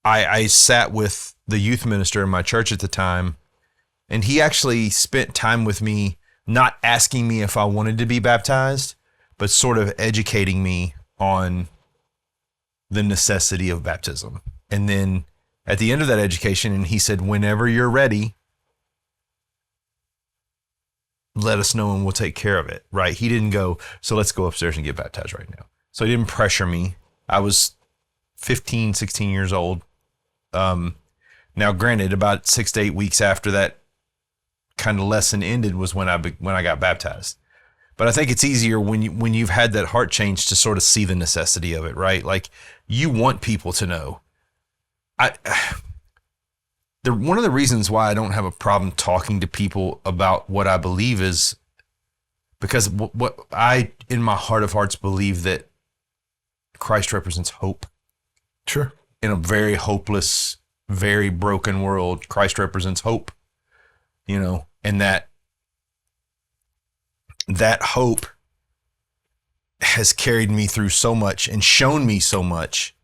I sat with the youth minister in my church at the time, and he actually spent time with me, not asking me if I wanted to be baptized, but sort of educating me on the necessity of baptism. And then at the end of that education, and he said, whenever you're ready, let us know and we'll take care of it, right? He didn't go, so let's go upstairs and get baptized right now. So he didn't pressure me. I was 15, 16 years old. Now, granted, about 6 to 8 weeks after that kind of lesson ended was when I got baptized. But I think it's easier when you've had that heart change to sort of see the necessity of it, right? Like, you want people to know. One of the reasons why I don't have a problem talking to people about what I believe is because what I, in my heart of hearts, believe that Christ represents hope. Sure. In a very hopeless, very broken world, Christ represents hope, and that hope has carried me through so much and shown me so much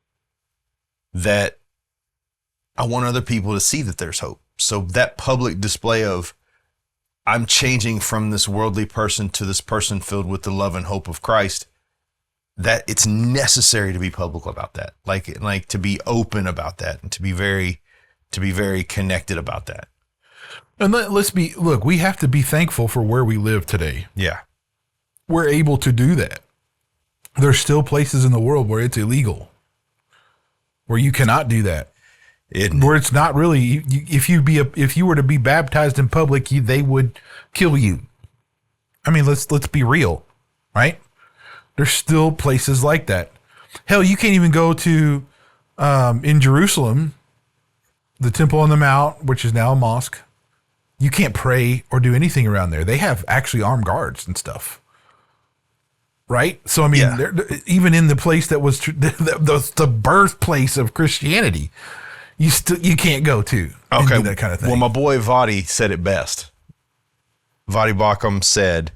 that I want other people to see that there's hope. So that public display of I'm changing from this worldly person to this person filled with the love and hope of Christ, that it's necessary to be public about that, like to be open about that, and to be very connected about that. And look, we have to be thankful for where we live today. Yeah. We're able to do that. There's still places in the world where it's illegal, where you cannot do that. where it's not really, if you were to be baptized in public, they would kill you. I mean, let's be real, right? There's still places like that. Hell, you can't even go to, in Jerusalem, the Temple on the Mount, which is now a mosque. You can't pray or do anything around there. They have actually armed guards and stuff. Right? So, I mean, even in the place that was the birthplace of Christianity, you can't go to and do that kind of thing. Well, my boy Vadi said it best. Vadi Bakum said,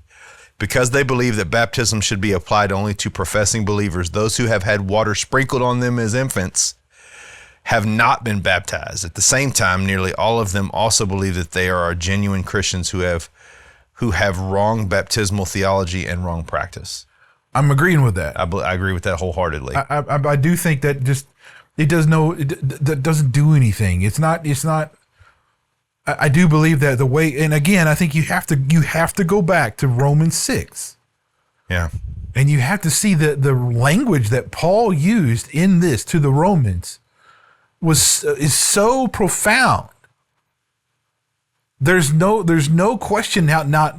because they believe that baptism should be applied only to professing believers, those who have had water sprinkled on them as infants have not been baptized. At the same time, nearly all of them also believe that they are genuine Christians who have wrong baptismal theology and wrong practice. I'm agreeing with that. I agree with that wholeheartedly. I do think that that doesn't do anything. It's not. I do believe that the way, and again, I think you have to go back to Romans 6. Yeah. And you have to see the language that Paul used in this to the Romans is so profound. There's no question now, not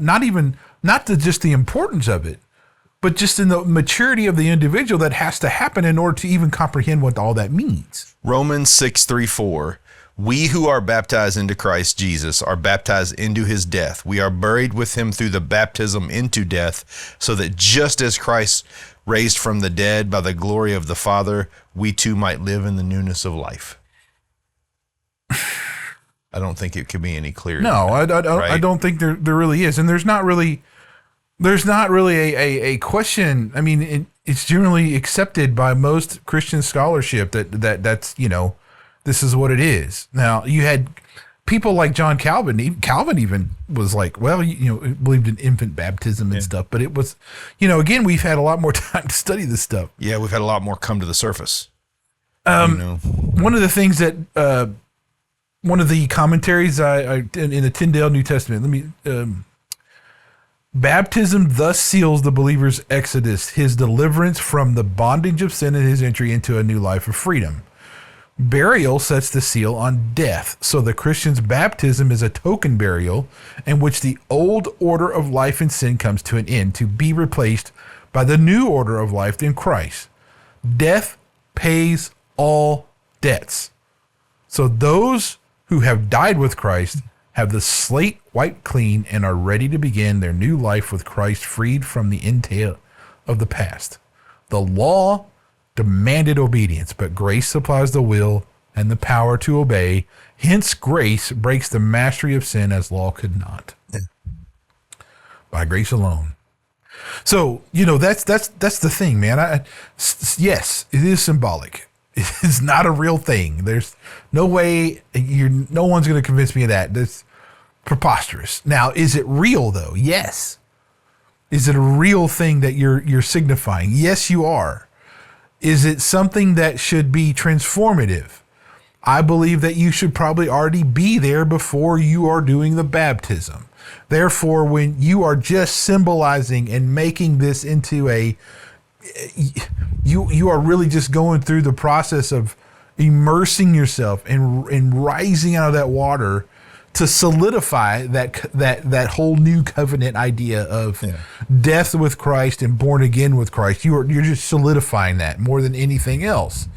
just the importance of it, but just in the maturity of the individual that has to happen in order to even comprehend what all that means. Romans 6:3-4. We who are baptized into Christ Jesus are baptized into his death. We are buried with him through the baptism into death, so that just as Christ raised from the dead by the glory of the Father, we too might live in the newness of life. I don't think it could be any clearer. No, I don't think there really is. And there's not really a question. I mean, it's generally accepted by most Christian scholarship that's, this is what it is. Now, you had people like John Calvin. Calvin even was like, well, believed in infant baptism and stuff. But it was, again, we've had a lot more time to study this stuff. Yeah, we've had a lot more come to the surface. One of the things that one of the commentaries in the Tyndale New Testament, baptism thus seals the believer's exodus, his deliverance from the bondage of sin and his entry into a new life of freedom. Burial sets the seal on death, so the Christian's baptism is a token burial in which the old order of life and sin comes to an end, to be replaced by the new order of life in Christ. Death pays all debts. So those who have died with Christ have the slate wiped clean and are ready to begin their new life with Christ, freed from the entail of the past. The law demanded obedience, but grace supplies the will and the power to obey. Hence, grace breaks the mastery of sin as law could not. By grace alone. So, that's the thing, man. Yes, it is symbolic. It's not a real thing. There's no way no one's going to convince me of that. That's preposterous. Now, is it real though? Yes. Is it a real thing that you're signifying? Yes, you are. Is it something that should be transformative? I believe that you should probably already be there before you are doing the baptism. Therefore, when you are just symbolizing and making this into you are really just going through the process of immersing yourself and rising out of that water to solidify that whole new covenant idea of death with Christ and born again with Christ. You're just solidifying that more than anything else.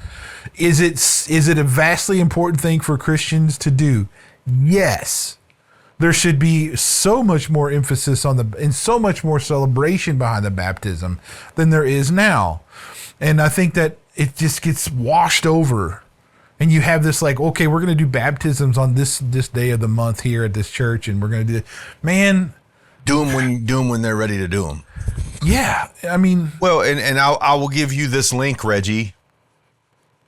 Is it a vastly important thing for Christians to do? Yes. There should be so much more emphasis and so much more celebration behind the baptism than there is now. And I think that it just gets washed over. And you have this like, okay, we're going to do baptisms on this day of the month here at this church, and we're going to do, man. Do them when they're ready to do them. Yeah, I mean. Well, and I will give you this link, Reggie,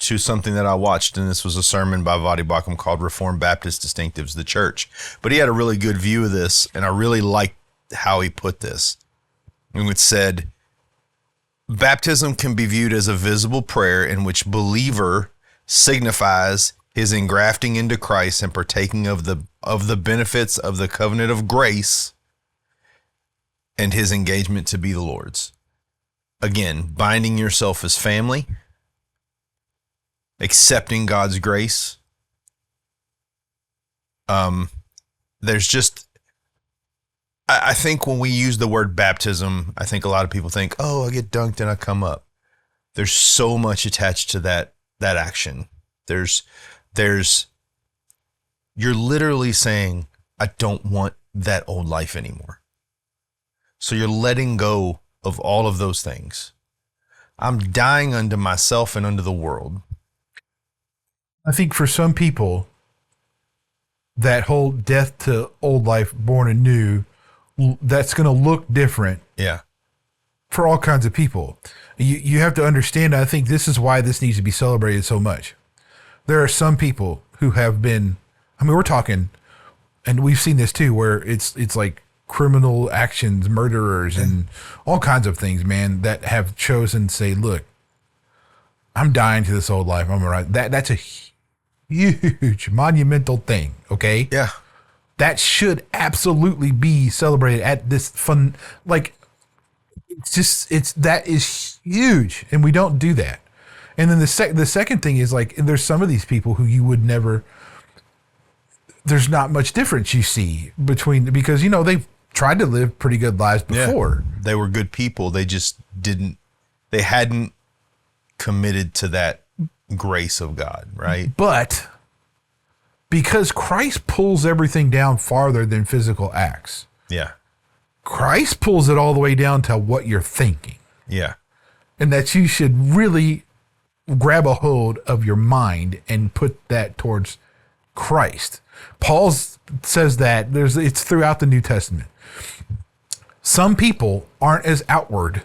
to something that I watched, and this was a sermon by Vadi Bakum called Reformed Baptist Distinctives of the Church. But he had a really good view of this, and I really liked how he put this. And it said, baptism can be viewed as a visible prayer in which believer signifies his engrafting into Christ and partaking of the benefits of the covenant of grace and his engagement to be the Lord's. Again, binding yourself as family, accepting God's grace, There's just, I think when we use the word baptism, I think a lot of people think, oh, I get dunked and I come up. There's so much attached to that action. There's, you're literally saying, I don't want that old life anymore. So you're letting go of all of those things. I'm dying unto myself and unto the world. I think for some people, that whole death to old life, born anew, that's going to look different. Yeah. For all kinds of people. You have to understand, I think this is why this needs to be celebrated so much. There are some people who have been, I mean, we're talking, and we've seen this too, where it's like criminal actions, murderers, and all kinds of things, man, that have chosen to say, look, I'm dying to this old life. I'm all right. That's a huge, monumental thing, okay? Yeah. That should absolutely be celebrated at this fun, like, that is huge, and we don't do that. And then the second thing is, like, there's some of these people who you would never, there's not much difference you see between, because, you know, they've tried to live pretty good lives before. Yeah. They were good people. They just they hadn't committed to that grace of God, right? But because Christ pulls everything down farther than physical acts. Yeah. Christ pulls it all the way down to what you're thinking. Yeah. And that you should really grab a hold of your mind and put that towards Christ. Paul says that it's throughout the New Testament. Some people aren't as outward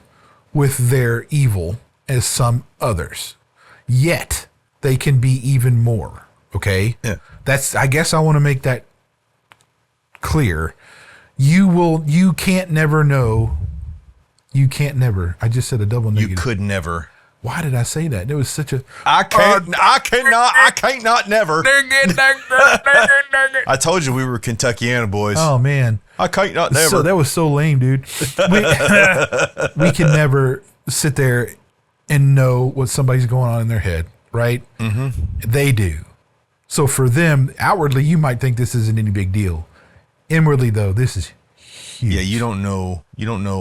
with their evil as some others, yet they can be even more. Okay. Yeah. I guess I want to make that clear. You can't never know. You can't never. I just said a double negative. You could never. Why did I say that? It was such a. I can't not never. I told you we were Kentuckiana boys. Oh man. I can't not never. So that was so lame, dude. We can never sit there and know what somebody's going on in their head, right? Mm-hmm. They do. So for them, outwardly, you might think this isn't any big deal. Inwardly, though, this is huge. Yeah, you don't know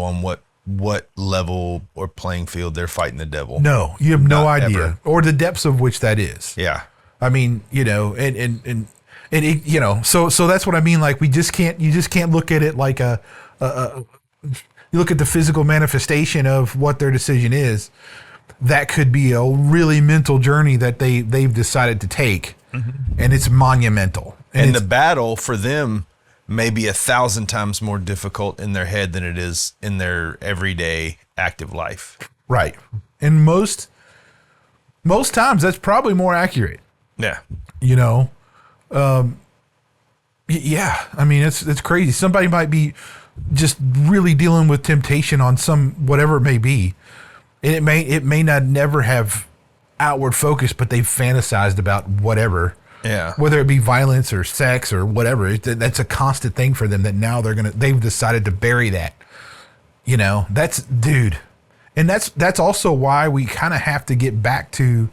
on what level or playing field they're fighting the devil. No, you have no idea, ever. or the depths of which that is. Yeah, I mean, you know, and it, you know, so that's what I mean. Like, you just can't look at it like you look at the physical manifestation of what their decision is. That could be a really mental journey that they've decided to take, and it's monumental. And the battle for them may be 1,000 times more difficult in their head than it is in their everyday active life. Right. And most times that's probably more accurate. Yeah. You know? Yeah. I mean, it's crazy. Somebody might be just really dealing with temptation on some, whatever it may be. And it may not never have outward focus, but they've fantasized about whatever. Yeah. Whether it be violence or sex or whatever, that's a constant thing for them that now they've decided to bury that. You know, dude. And that's also why we kind of have to get back to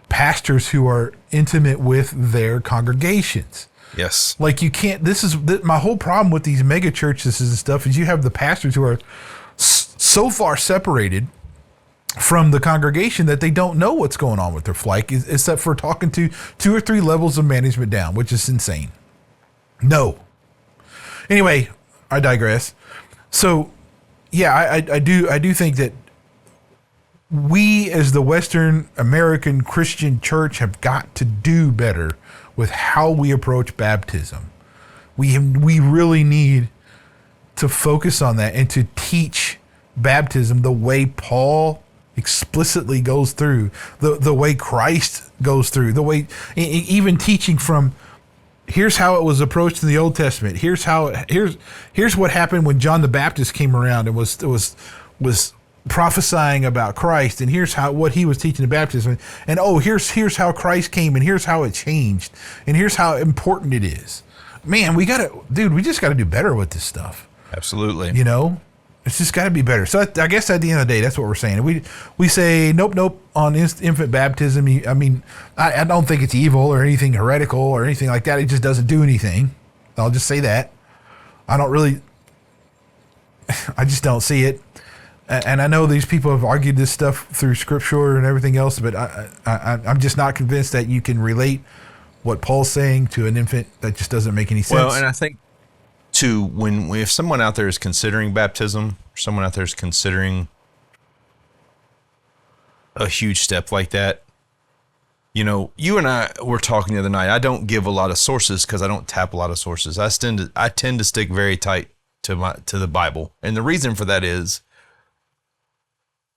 pastors who are intimate with their congregations. Yes. Like, you can't, my whole problem with these mega churches and stuff is you have the pastors who are so far separated from the congregation that they don't know what's going on with their flock, except for talking to 2 or 3 levels of management down, which is insane. No. Anyway, I digress. So, yeah, I do think that we as the Western American Christian church have got to do better with how we approach baptism. We really need to focus on that and to teach baptism the way Paul explicitly goes through, the way Christ goes through, the way even teaching from here's how it was approached in the Old Testament. Here's what happened when John the Baptist came around and was prophesying about Christ, and here's what he was teaching the baptism, and here's how Christ came, and here's how it changed, and here's how important it is. Man, we just gotta do better with this stuff. Absolutely. You know, It's just got to be better. So I guess at the end of the day, that's what we're saying. We say nope on infant baptism. I don't think it's evil or anything heretical or anything like that. It just doesn't do anything. I'll just say that. I just don't see it. And I know these people have argued this stuff through scripture and everything else, but I'm just not convinced that you can relate what Paul's saying to an infant. That just doesn't make any sense. Well, and I think too, if someone out there is considering baptism, or someone out there is considering a huge step like that, you know, you and I were talking the other night. I don't give a lot of sources because I don't tap a lot of sources. I tend to stick very tight to the Bible, and the reason for that is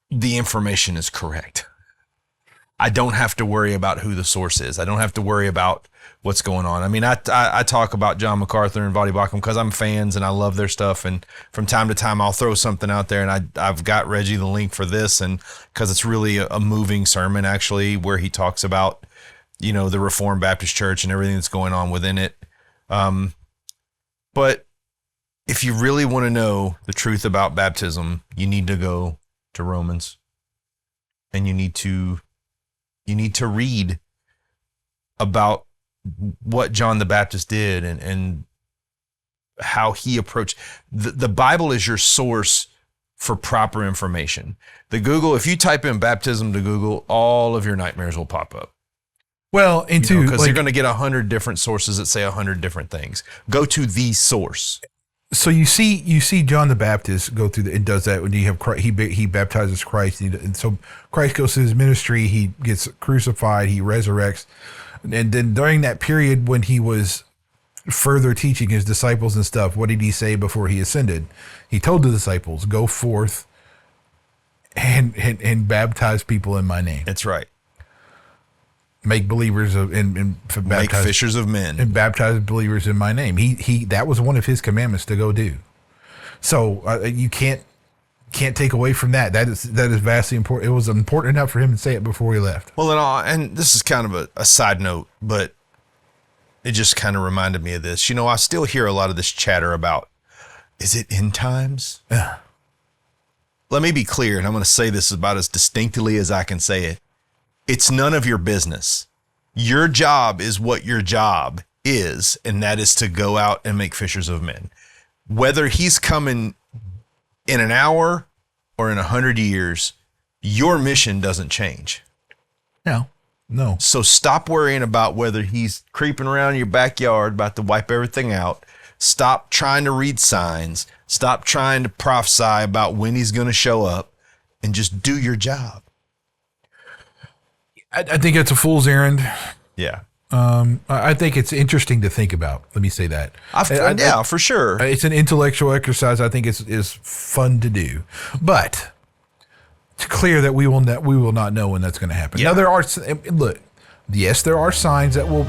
the information is correct. I don't have to worry about who the source is. I don't have to worry about what's going on. I mean, I talk about John MacArthur and Paedobaptist because I'm fans and I love their stuff. And from time to time, I'll throw something out there, and I've got Reggie the link for this, and because it's really a moving sermon actually, where he talks about, you know, the Reformed Baptist Church and everything that's going on within it. But if you really want to know the truth about baptism, you need to go to Romans, and you need to read about what John the Baptist did and how he approached. The Bible is your source for proper information. If you type in baptism to Google, all of your nightmares will pop up. Well, because you're going to get 100 different sources that say 100 different things. Go to the source. So you see John the Baptist go through it does that when you have Christ, he baptizes Christ, and so Christ goes through his ministry, he gets crucified, he resurrects, and then during that period when he was further teaching his disciples and stuff, what did he say before he ascended? He told the disciples, "Go forth and baptize people in my name." That's right. Make believers make fishers of men, and baptize believers in my name. He that was one of his commandments to go do. So you can't take away from that. That is vastly important. It was important enough for him to say it before he left. Well, and this is kind of a side note, but it just kind of reminded me of this. You know, I still hear a lot of this chatter about, is it end times? Yeah. Let me be clear, and I'm going to say this about as distinctly as I can say it. It's none of your business. Your job is what your job is, and that is to go out and make fishers of men. Whether he's coming in an hour or in 100 years, your mission doesn't change. No. So stop worrying about whether he's creeping around your backyard about to wipe everything out. Stop trying to read signs. Stop trying to prophesy about when he's going to show up, and just do your job. I think it's a fool's errand. Yeah. I think it's interesting to think about. Let me say that. For sure. It's an intellectual exercise. I think it's fun to do, but it's clear that we will not know when that's going to happen. Yeah. Now there are signs that will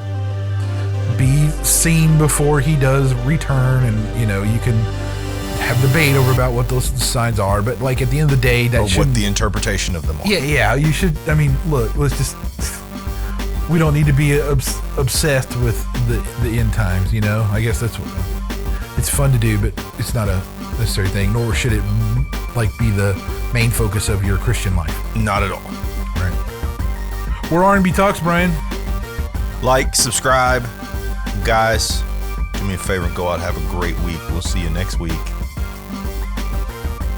be seen before he does return, and you can have debate over about what those signs are, but like at the end of the day, what the interpretation of them are. Yeah, you should. I mean, look, we don't need to be obsessed with the end times. I guess that's what it's fun to do, but it's not a necessary thing. Nor should it be the main focus of your Christian life. Not at all. Right. We're R&B Talks, Brian. Like, subscribe, guys. Do me a favor and go out. Have a great week. We'll see you next week.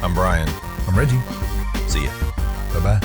I'm Brian. I'm Reggie. See ya. Bye-bye.